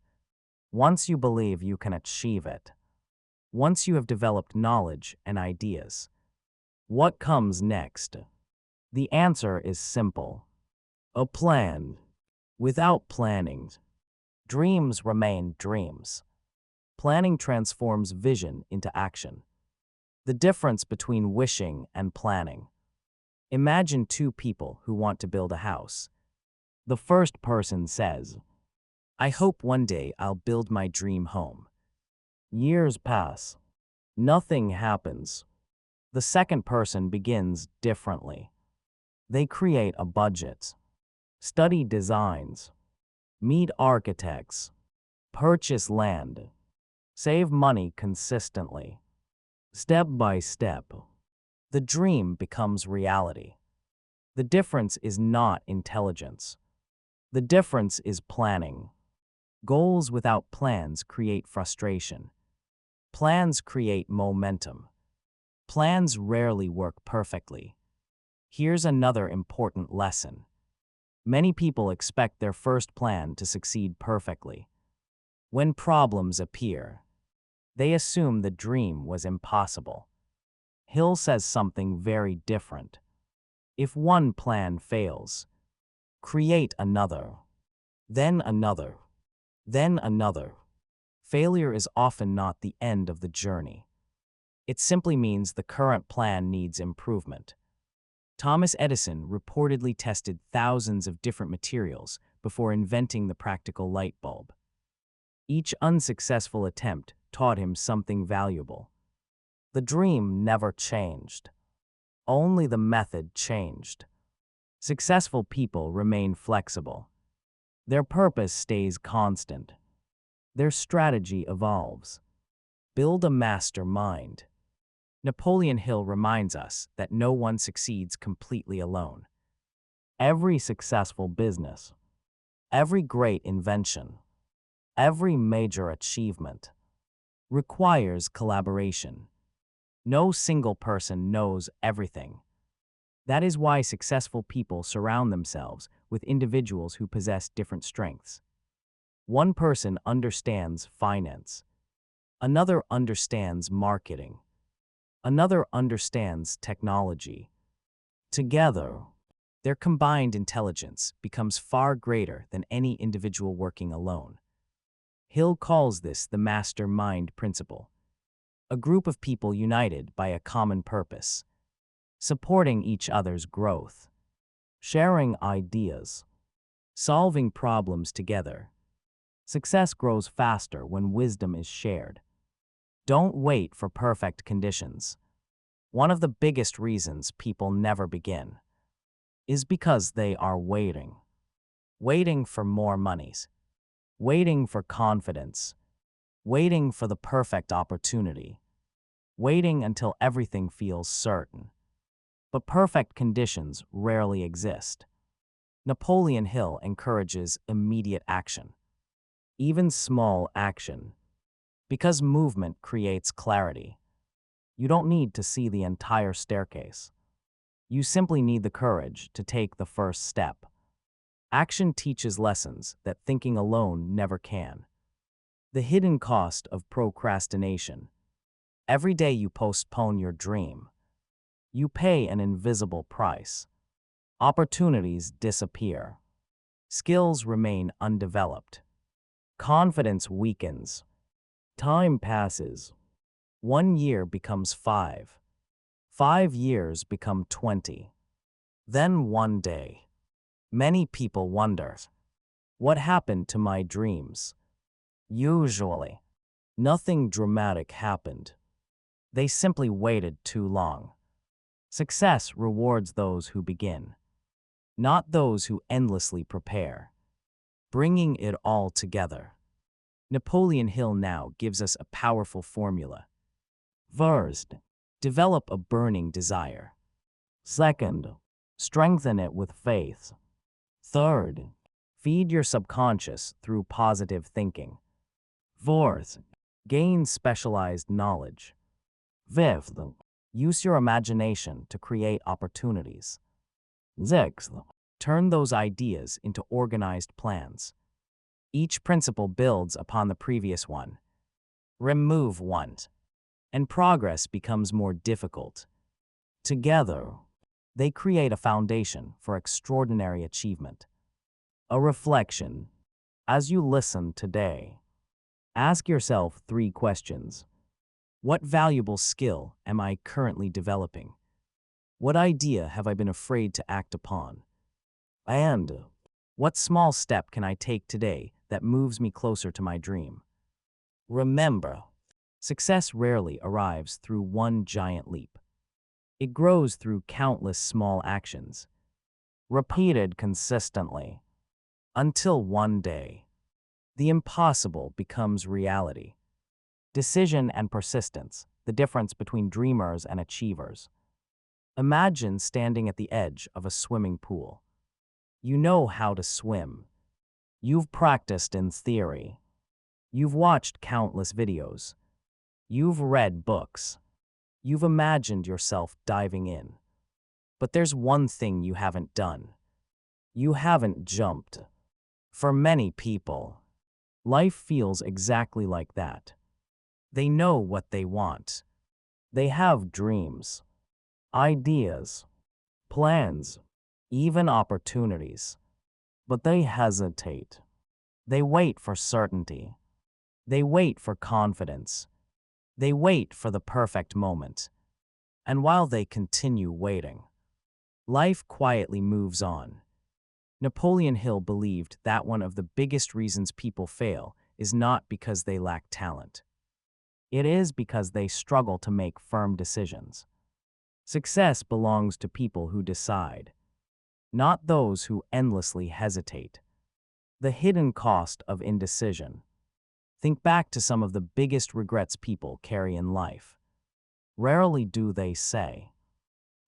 once you believe you can achieve it, once you have developed knowledge and ideas, what comes next? The answer is simple. A plan. Without planning, dreams remain dreams. Planning transforms vision into action. The difference between wishing and planning. Imagine two people who want to build a house. The first person says, "I hope one day I'll build my dream home." Years pass. Nothing happens. The second person begins differently. They create a budget, study designs, meet architects, purchase land, save money consistently. Step by step, the dream becomes reality. The difference is not intelligence. The difference is planning. Goals without plans create frustration. Plans create momentum. Plans rarely work perfectly. Here's another important lesson. Many people expect their first plan to succeed perfectly. When problems appear, they assume the dream was impossible. Hill says something very different. If one plan fails, create another, then another, then another. Failure is often not the end of the journey. It simply means the current plan needs improvement. Thomas Edison reportedly tested thousands of different materials before inventing the practical light bulb. Each unsuccessful attempt taught him something valuable. The dream never changed. Only the method changed. Successful people remain flexible. Their purpose stays constant. Their strategy evolves. Build a master mind. Napoleon Hill reminds us that no one succeeds completely alone. Every successful business, every great invention, every major achievement requires collaboration. No single person knows everything. That is why successful people surround themselves with individuals who possess different strengths. One person understands finance, another understands marketing, another understands technology. Together, their combined intelligence becomes far greater than any individual working alone. Hill calls this the mastermind principle, a group of people united by a common purpose, supporting each other's growth, sharing ideas, solving problems together. Success grows faster when wisdom is shared. Don't wait for perfect conditions. One of the biggest reasons people never begin is because they are waiting. Waiting for more monies, waiting for confidence, waiting for the perfect opportunity, waiting until everything feels certain. But perfect conditions rarely exist. Napoleon Hill encourages immediate action, even small action, because movement creates clarity. You don't need to see the entire staircase. You simply need the courage to take the first step. Action teaches lessons that thinking alone never can. The hidden cost of procrastination. Every day you postpone your dream, you pay an invisible price. Opportunities disappear. Skills remain undeveloped. Confidence weakens. Time passes. 1 year becomes 5. 5 years become 20. Then one day, many people wonder, what happened to my dreams? Usually, nothing dramatic happened. They simply waited too long. Success rewards those who begin, not those who endlessly prepare. Bringing it all together. Napoleon Hill now gives us a powerful formula. First, develop a burning desire. Second, strengthen it with faith. Third, feed your subconscious through positive thinking. Fourth, gain specialized knowledge. Fifth, use your imagination to create opportunities. Sixth, turn those ideas into organized plans. Each principle builds upon the previous one. Remove one, and progress becomes more difficult. Together, they create a foundation for extraordinary achievement. A reflection. As you listen today, ask yourself 3 questions. What valuable skill am I currently developing? What idea have I been afraid to act upon? And what small step can I take today that moves me closer to my dream? Remember, success rarely arrives through one giant leap. It grows through countless small actions, repeated consistently, until one day, the impossible becomes reality. Decision and persistence, the difference between dreamers and achievers. Imagine standing at the edge of a swimming pool. You know how to swim. You've practiced in theory. You've watched countless videos. You've read books. You've imagined yourself diving in. But there's one thing you haven't done. You haven't jumped. For many people, life feels exactly like that. They know what they want. They have dreams, ideas, plans, even opportunities. But they hesitate. They wait for certainty. They wait for confidence. They wait for the perfect moment. And while they continue waiting, life quietly moves on. Napoleon Hill believed that one of the biggest reasons people fail is not because they lack talent. It is because they struggle to make firm decisions. Success belongs to people who decide, not those who endlessly hesitate. The hidden cost of indecision. Think back to some of the biggest regrets people carry in life. Rarely do they say,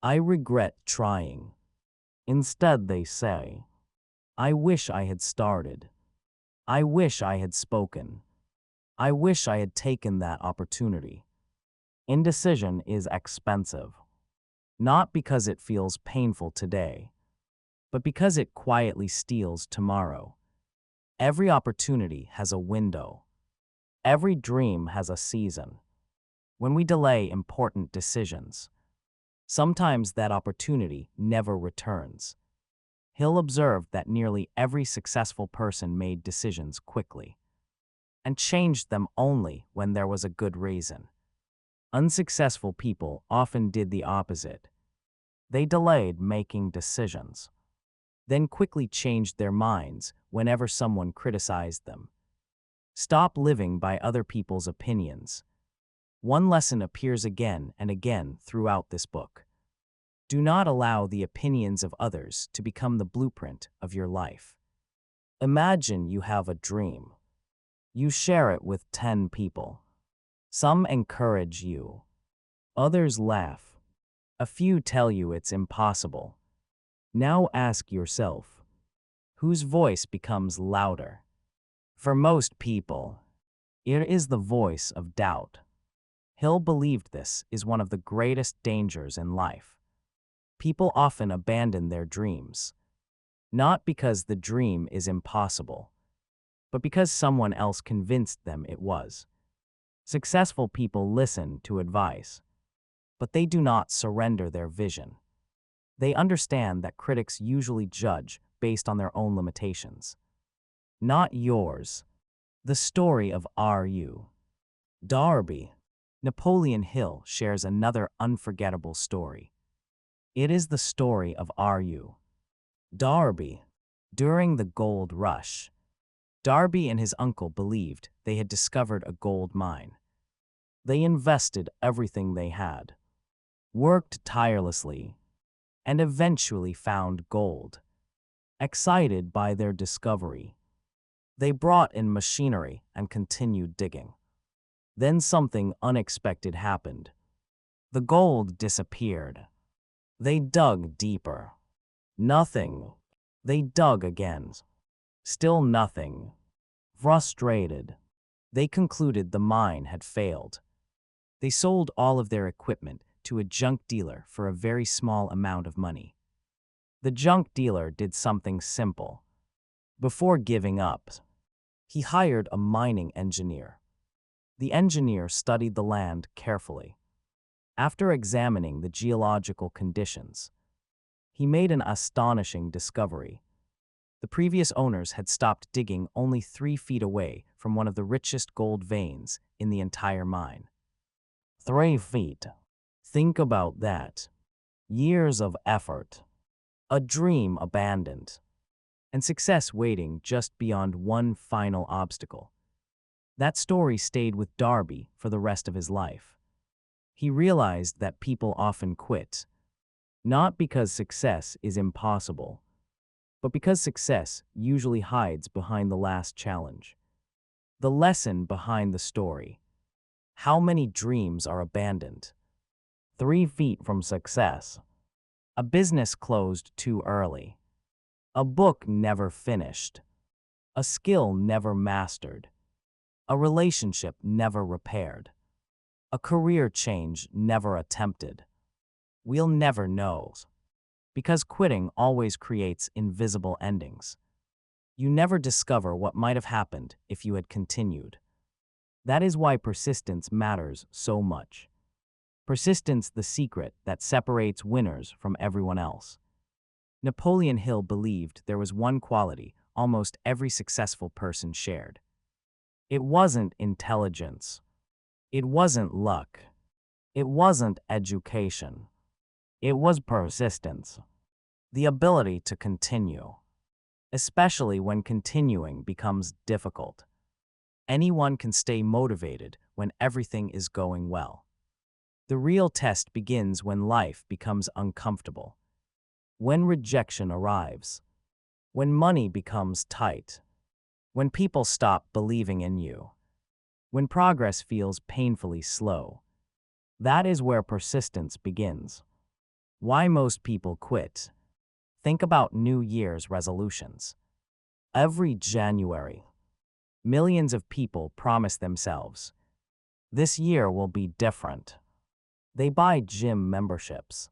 "I regret trying." Instead, they say, "I wish I had started. I wish I had spoken. I wish I had taken that opportunity." Indecision is expensive, not because it feels painful today, but because it quietly steals tomorrow. Every opportunity has a window. Every dream has a season. When we delay important decisions, sometimes that opportunity never returns. Hill observed that nearly every successful person made decisions quickly and changed them only when there was a good reason. Unsuccessful people often did the opposite. They delayed making decisions, then quickly changed their minds whenever someone criticized them. Stop living by other people's opinions. One lesson appears again and again throughout this book. Do not allow the opinions of others to become the blueprint of your life. Imagine you have a dream. You share it with 10 people. Some encourage you. Others laugh. A few tell you it's impossible. Now ask yourself, whose voice becomes louder? For most people, it is the voice of doubt. Hill believed this is one of the greatest dangers in life. People often abandon their dreams, not because the dream is impossible, but because someone else convinced them it was. Successful people listen to advice, but they do not surrender their vision. They understand that critics usually judge based on their own limitations, not yours. The story of R.U. Darby. Napoleon Hill shares another unforgettable story. It is the story of R.U. Darby. During the gold rush, Darby and his uncle believed they had discovered a gold mine. They invested everything they had, worked tirelessly, and eventually found gold. Excited by their discovery, they brought in machinery and continued digging. Then something unexpected happened. The gold disappeared. They dug deeper. Nothing. They dug again. Still nothing. Frustrated, they concluded the mine had failed. They sold all of their equipment to a junk dealer for a very small amount of money. The junk dealer did something simple. Before giving up, he hired a mining engineer. The engineer studied the land carefully. After examining the geological conditions, he made an astonishing discovery. The previous owners had stopped digging only 3 feet away from one of the richest gold veins in the entire mine. 3 feet. Think about that. Years of effort, a dream abandoned, and success waiting just beyond one final obstacle. That story stayed with Darby for the rest of his life. He realized that people often quit, not because success is impossible, but because success usually hides behind the last challenge. The lesson behind the story: how many dreams are abandoned? 3 feet from success. A business closed too early. A book never finished. A skill never mastered. A relationship never repaired. A career change never attempted. We'll never know, because quitting always creates invisible endings. You never discover what might have happened if you had continued. That is why persistence matters so much. Persistence, the secret that separates winners from everyone else. Napoleon Hill believed there was one quality almost every successful person shared. It wasn't intelligence. It wasn't luck. It wasn't education. It was persistence. The ability to continue, especially when continuing becomes difficult. Anyone can stay motivated when everything is going well. The real test begins when life becomes uncomfortable, when rejection arrives, when money becomes tight, when people stop believing in you. when progress feels painfully slow. That is where persistence begins. Why most people quit. Think about New Year's resolutions. Every January, millions of people promise themselves, this year will be different. They buy gym memberships,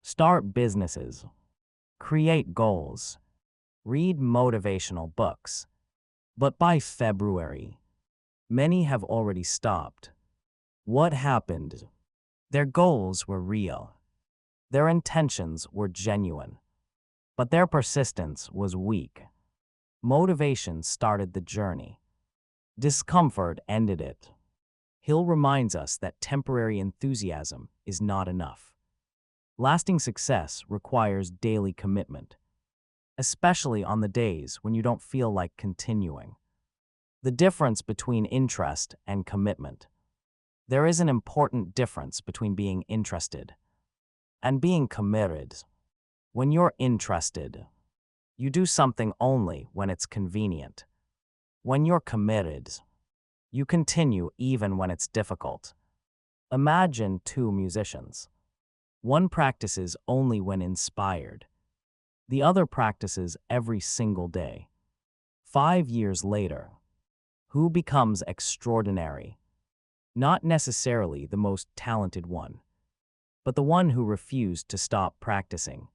start businesses, create goals, read motivational books. But by February, many have already stopped. What happened? Their goals were real. Their intentions were genuine. But their persistence was weak. Motivation started the journey. Discomfort ended it. Hill reminds us that temporary enthusiasm is not enough. Lasting success requires daily commitment, especially on the days when you don't feel like continuing. The difference between interest and commitment. There is an important difference between being interested and being committed. When you're interested, you do something only when it's convenient. When you're committed, you continue even when it's difficult. Imagine two musicians. One practices only when inspired. The other practices every single day. 5 years later, who becomes extraordinary? Not necessarily the most talented one, but the one who refused to stop practicing.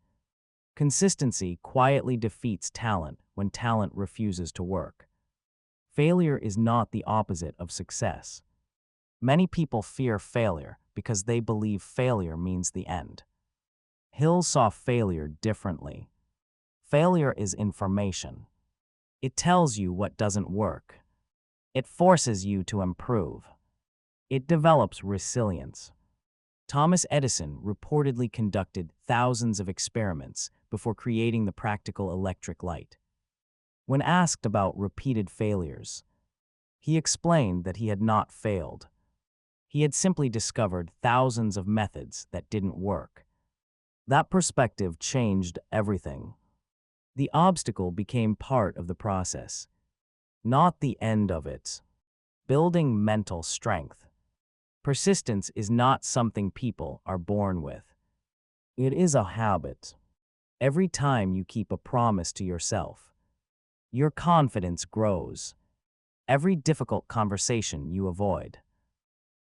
Consistency quietly defeats talent when talent refuses to work. Failure is not the opposite of success. Many people fear failure because they believe failure means the end. Hill saw failure differently. Failure is information. It tells you what doesn't work. It forces you to improve. It develops resilience. Thomas Edison reportedly conducted thousands of experiments before creating the practical electric light. When asked about repeated failures, he explained that he had not failed. He had simply discovered thousands of methods that didn't work. That perspective changed everything. The obstacle became part of the process, not the end of it. Building mental strength. Persistence is not something people are born with. It is a habit. Every time you keep a promise to yourself, your confidence grows. Every difficult conversation you avoid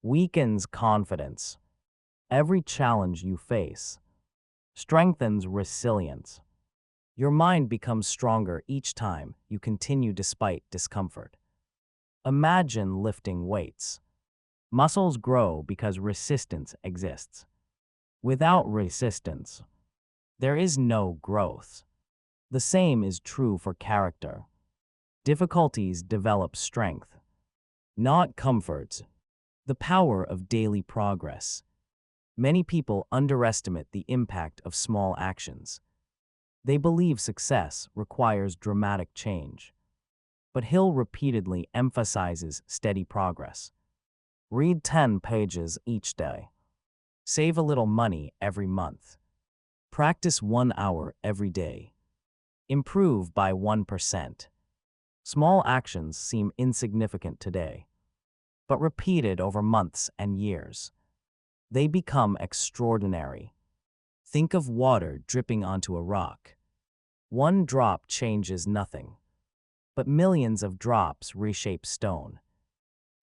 weakens confidence. Every challenge you face strengthens resilience. Your mind becomes stronger each time you continue despite discomfort. Imagine lifting weights. Muscles grow because resistance exists. Without resistance, there is no growth. The same is true for character. Difficulties develop strength, not comfort. The power of daily progress. Many people underestimate the impact of small actions. They believe success requires dramatic change. But Hill repeatedly emphasizes steady progress. Read 10 pages each day. Save a little money every month. Practice 1 hour every day. Improve by 1%. Small actions seem insignificant today, but repeated over months and years, they become extraordinary. Think of water dripping onto a rock. One drop changes nothing, but millions of drops reshape stone.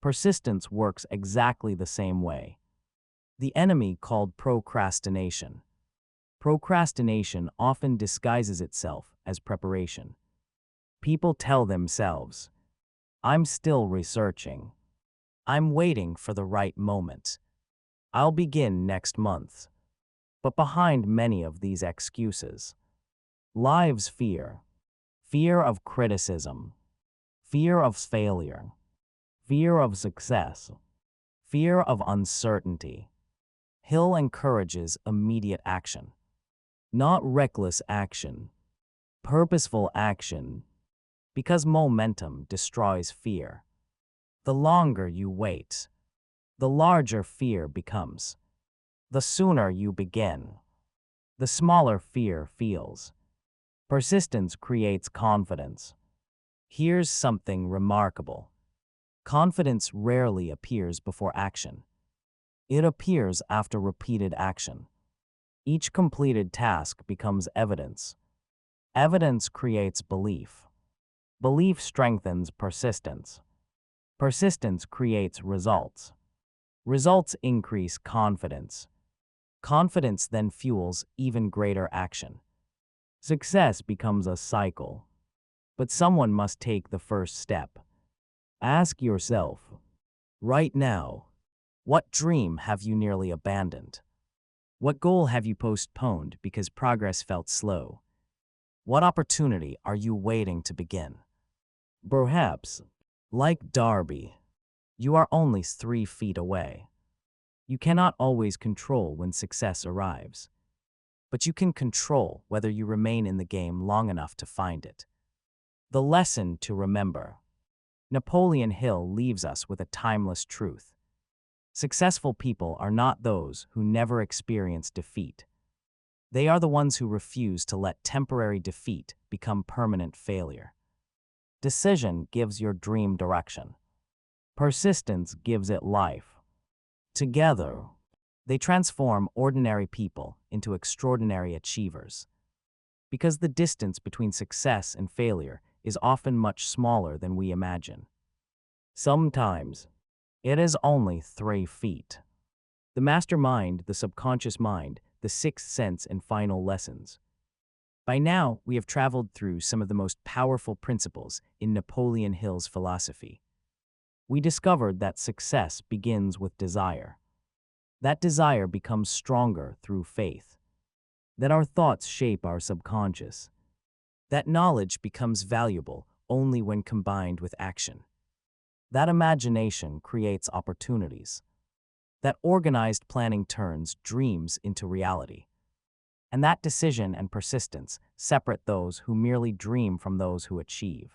Persistence works exactly the same way. The enemy called procrastination. Procrastination often disguises itself as preparation. People tell themselves, I'm still researching. I'm waiting for the right moment. I'll begin next month. But behind many of these excuses lies fear. Fear of criticism. Fear of failure. Fear of success. Fear of uncertainty. Hill encourages immediate action. Not reckless action. Purposeful action. Because momentum destroys fear. The longer you wait, the larger fear becomes. The sooner you begin, the smaller fear feels. Persistence creates confidence. Here's something remarkable. Confidence rarely appears before action. It appears after repeated action. Each completed task becomes evidence. Evidence creates belief. Belief strengthens persistence. Persistence creates results. Results increase confidence. Confidence then fuels even greater action. Success becomes a cycle, but someone must take the first step. Ask yourself, right now, what dream have you nearly abandoned? What goal have you postponed because progress felt slow? What opportunity are you waiting to begin? Perhaps, like Darby, you are only 3 feet away. You cannot always control when success arrives, but you can control whether you remain in the game long enough to find it. The lesson to remember. Napoleon Hill leaves us with a timeless truth. Successful people are not those who never experience defeat. They are the ones who refuse to let temporary defeat become permanent failure. Decision gives your dream direction. Persistence gives it life. Together, they transform ordinary people into extraordinary achievers. Because the distance between success and failure is often much smaller than we imagine. Sometimes, it is only 3 feet. The mastermind, the subconscious mind, the sixth sense, and final lessons. By now, we have traveled through some of the most powerful principles in Napoleon Hill's philosophy. We discovered that success begins with desire. That desire becomes stronger through faith. That our thoughts shape our subconscious. That knowledge becomes valuable only when combined with action. That imagination creates opportunities. That organized planning turns dreams into reality. And that decision and persistence separate those who merely dream from those who achieve.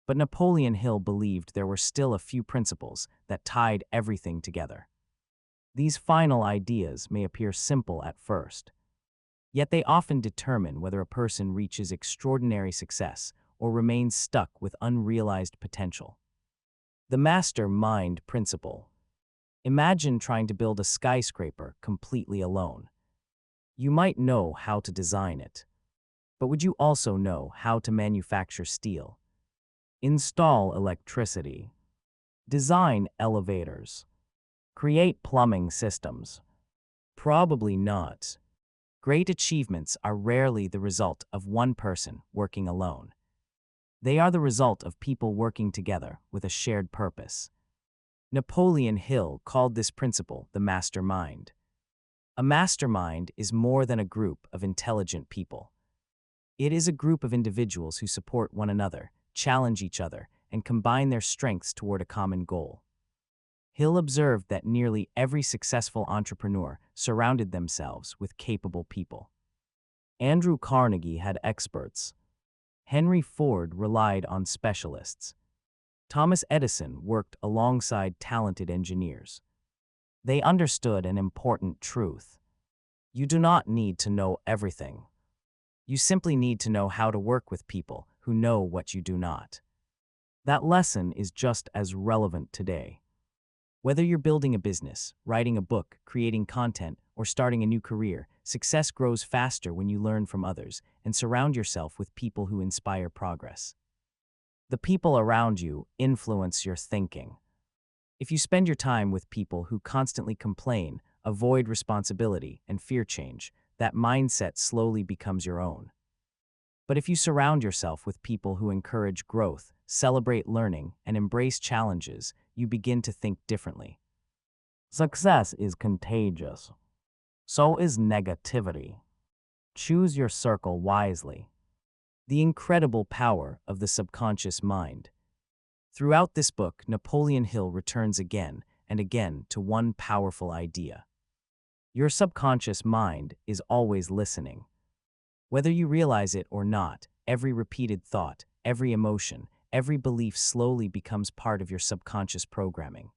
But Napoleon Hill believed there were still a few principles that tied everything together. These final ideas may appear simple at first, yet they often determine whether a person reaches extraordinary success or remains stuck with unrealized potential. The master-mind principle. Imagine trying to build a skyscraper completely alone. You might know how to design it, but would you also know how to manufacture steel, install electricity, design elevators, create plumbing systems? Probably not. Great achievements are rarely the result of one person working alone. They are the result of people working together with a shared purpose. Napoleon Hill called this principle the mastermind. A mastermind is more than a group of intelligent people. It is a group of individuals who support one another, challenge each other, and combine their strengths toward a common goal. Hill observed that nearly every successful entrepreneur surrounded themselves with capable people. Andrew Carnegie had experts. Henry Ford relied on specialists. Thomas Edison worked alongside talented engineers. They understood an important truth. You do not need to know everything. You simply need to know how to work with people who know what you do not. That lesson is just as relevant today. Whether you're building a business, writing a book, creating content, or starting a new career, success grows faster when you learn from others and surround yourself with people who inspire progress. The people around you influence your thinking. If you spend your time with people who constantly complain, avoid responsibility, and fear change, that mindset slowly becomes your own. But if you surround yourself with people who encourage growth, celebrate learning, and embrace challenges, you begin to think differently. Success is contagious. So is negativity. Choose your circle wisely. The incredible power of the subconscious mind. Throughout this book, Napoleon Hill returns again and again to one powerful idea. Your subconscious mind is always listening. Whether you realize it or not, every repeated thought, every emotion, every belief slowly becomes part of your subconscious programming.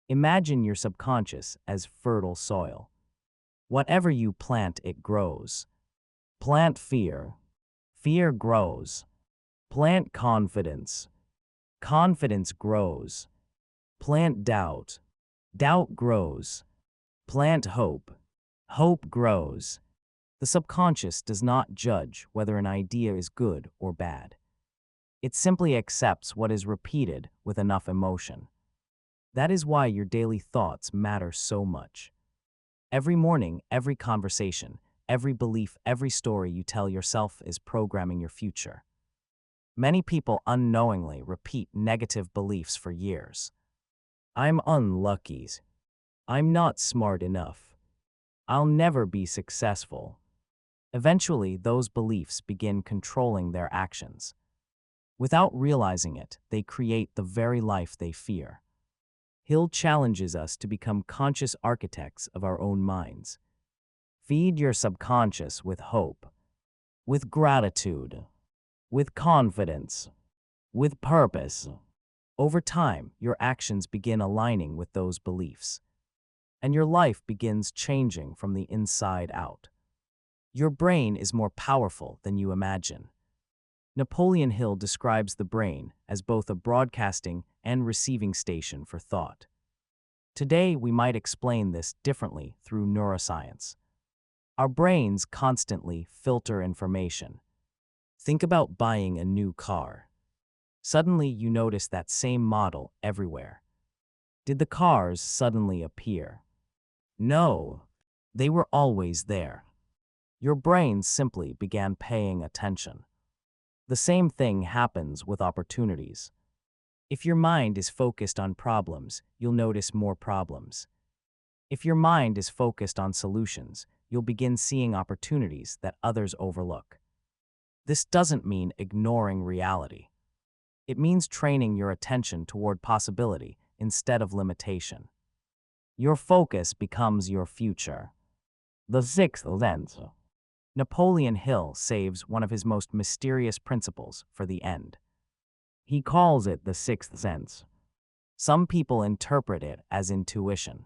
Imagine your subconscious as fertile soil. Whatever you plant, it grows. Plant fear. Fear grows. Plant confidence. Confidence grows. Plant doubt. Doubt grows. Plant hope. Hope grows. The subconscious does not judge whether an idea is good or bad. It simply accepts what is repeated with enough emotion. That is why your daily thoughts matter so much. Every morning, every conversation, every belief, every story you tell yourself is programming your future. Many people unknowingly repeat negative beliefs for years. I'm unlucky. I'm not smart enough. I'll never be successful. Eventually, those beliefs begin controlling their actions. Without realizing it, they create the very life they fear. Hill challenges us to become conscious architects of our own minds. Feed your subconscious with hope, with gratitude, with confidence, with purpose. Over time, your actions begin aligning with those beliefs, and your life begins changing from the inside out. Your brain is more powerful than you imagine. Napoleon Hill describes the brain as both a broadcasting and receiving station for thought. Today, we might explain this differently through neuroscience. Our brains constantly filter information. Think about buying a new car. Suddenly, you notice that same model everywhere. Did the cars suddenly appear? No, they were always there. Your brain simply began paying attention. The same thing happens with opportunities. If your mind is focused on problems, you'll notice more problems. If your mind is focused on solutions, you'll begin seeing opportunities that others overlook. This doesn't mean ignoring reality. It means training your attention toward possibility instead of limitation. Your focus becomes your future. The sixth sense. Napoleon Hill saves one of his most mysterious principles for the end. He calls it the sixth sense. Some people interpret it as intuition.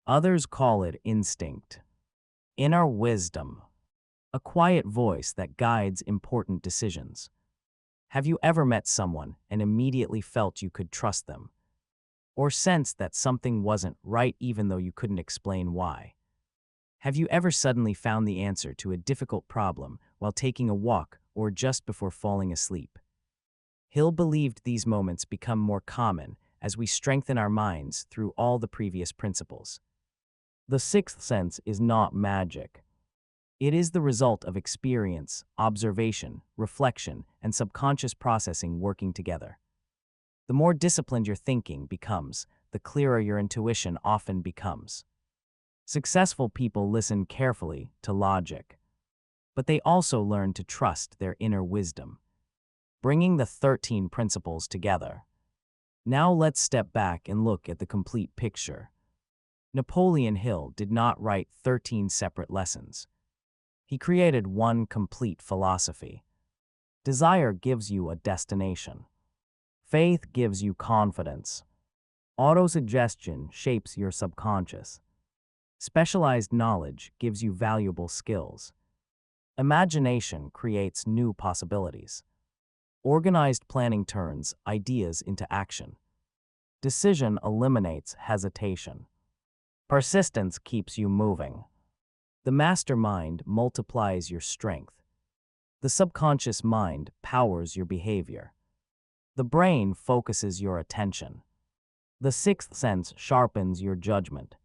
Others call it instinct, inner wisdom, a quiet voice that guides important decisions. Have you ever met someone and immediately felt you could trust them? Or sensed that something wasn't right even though you couldn't explain why? Have you ever suddenly found the answer to a difficult problem while taking a walk or just before falling asleep? Hill believed these moments become more common as we strengthen our minds through all the previous principles. The sixth sense is not magic. It is the result of experience, observation, reflection, and subconscious processing working together. The more disciplined your thinking becomes, the clearer your intuition often becomes. Successful people listen carefully to logic, but they also learn to trust their inner wisdom. Bringing the 13 principles together. Now let's step back and look at the complete picture. Napoleon Hill did not write 13 separate lessons. He created one complete philosophy. Desire gives you a destination. Faith gives you confidence. Autosuggestion shapes your subconscious. Specialized knowledge gives you valuable skills. Imagination creates new possibilities. Organized planning turns ideas into action. Decision eliminates hesitation. Persistence keeps you moving. The mastermind multiplies your strength. The subconscious mind powers your behavior. The brain focuses your attention. The sixth sense sharpens your judgment.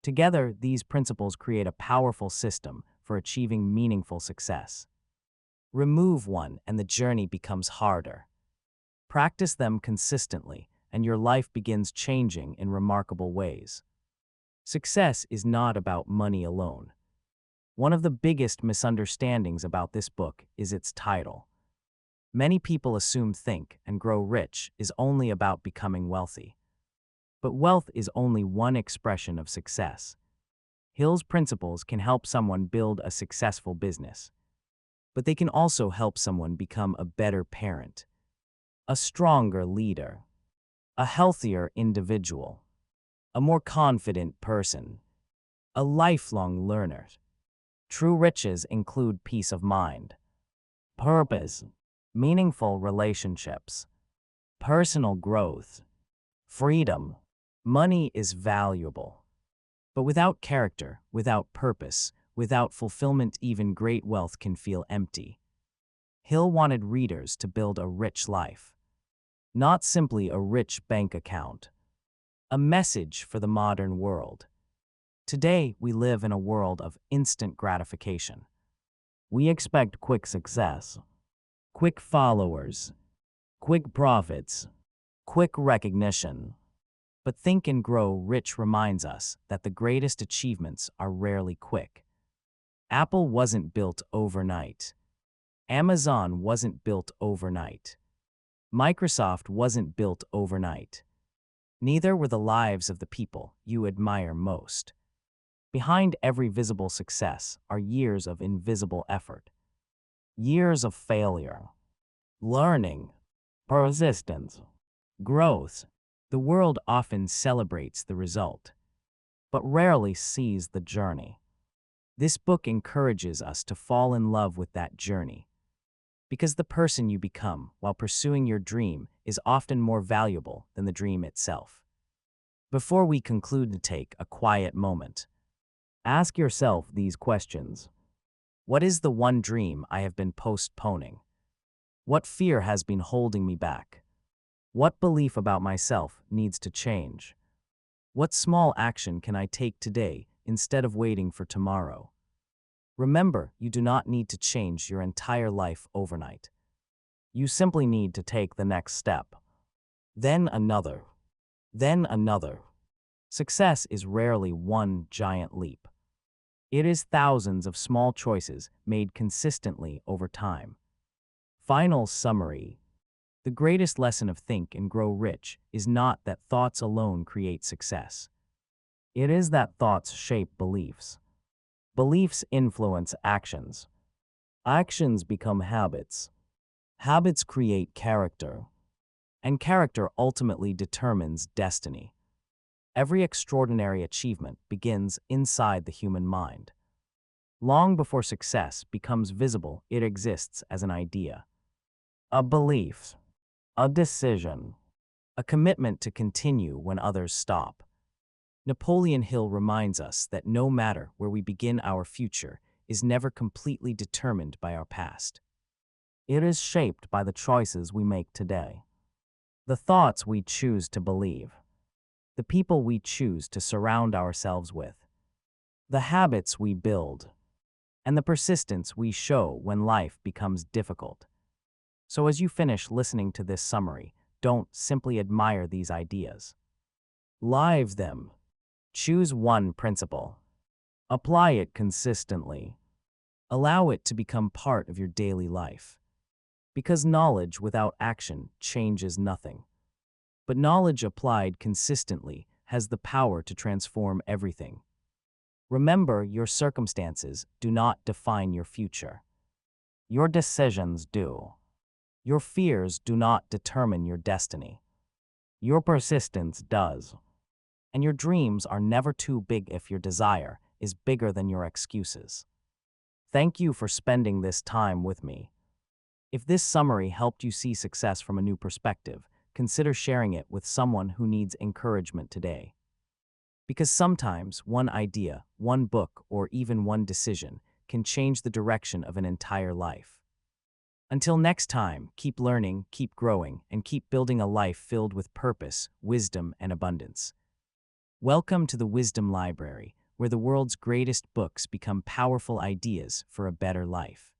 Together, these principles create a powerful system for achieving meaningful success. Remove one and the journey becomes harder. Practice them consistently, and your life begins changing in remarkable ways. Success is not about money alone. One of the biggest misunderstandings about this book is its title. Many people assume Think and Grow Rich is only about becoming wealthy. But wealth is only one expression of success. Hill's principles can help someone build a successful business. But they can also help someone become a better parent, a stronger leader, a healthier individual, a more confident person, a lifelong learner. True riches include peace of mind, purpose, meaningful relationships, personal growth, freedom. Money is valuable, but without character, without purpose, without fulfillment, even great wealth can feel empty. Hill wanted readers to build a rich life, not simply a rich bank account. A message for the modern world. Today, we live in a world of instant gratification. We expect quick success, quick followers, quick profits, quick recognition. But Think and Grow Rich reminds us that the greatest achievements are rarely quick. Apple wasn't built overnight. Amazon wasn't built overnight. Microsoft wasn't built overnight. Neither were the lives of the people you admire most. Behind every visible success are years of invisible effort, years of failure, learning, persistence, growth. The world often celebrates the result, but rarely sees the journey. This book encourages us to fall in love with that journey, because the person you become while pursuing your dream is often more valuable than the dream itself. Before we conclude, take a quiet moment. Ask yourself these questions. What is the one dream I have been postponing? What fear has been holding me back? What belief about myself needs to change? What small action can I take today instead of waiting for tomorrow? Remember, you do not need to change your entire life overnight. You simply need to take the next step. Then another. Then another. Success is rarely one giant leap. It is thousands of small choices made consistently over time. Final summary. The greatest lesson of Think and Grow Rich is not that thoughts alone create success. It is that thoughts shape beliefs. Beliefs influence actions. Actions become habits. Habits create character. And character ultimately determines destiny. Every extraordinary achievement begins inside the human mind. Long before success becomes visible, it exists as an idea, a belief, a decision, a commitment to continue when others stop. Napoleon Hill reminds us that no matter where we begin, our future is never completely determined by our past. It is shaped by the choices we make today, the thoughts we choose to believe, the people we choose to surround ourselves with, the habits we build, and the persistence we show when life becomes difficult. So as you finish listening to this summary, don't simply admire these ideas. Live them. Choose one principle. Apply it consistently. Allow it to become part of your daily life. Because knowledge without action changes nothing. But knowledge applied consistently has the power to transform everything. Remember, your circumstances do not define your future. Your decisions do. Your fears do not determine your destiny. Your persistence does. And your dreams are never too big if your desire is bigger than your excuses. Thank you for spending this time with me. If this summary helped you see success from a new perspective, consider sharing it with someone who needs encouragement today. Because sometimes one idea, one book, or even one decision can change the direction of an entire life. Until next time, keep learning, keep growing, and keep building a life filled with purpose, wisdom, and abundance. Welcome to the Wisdom Library, where the world's greatest books become powerful ideas for a better life.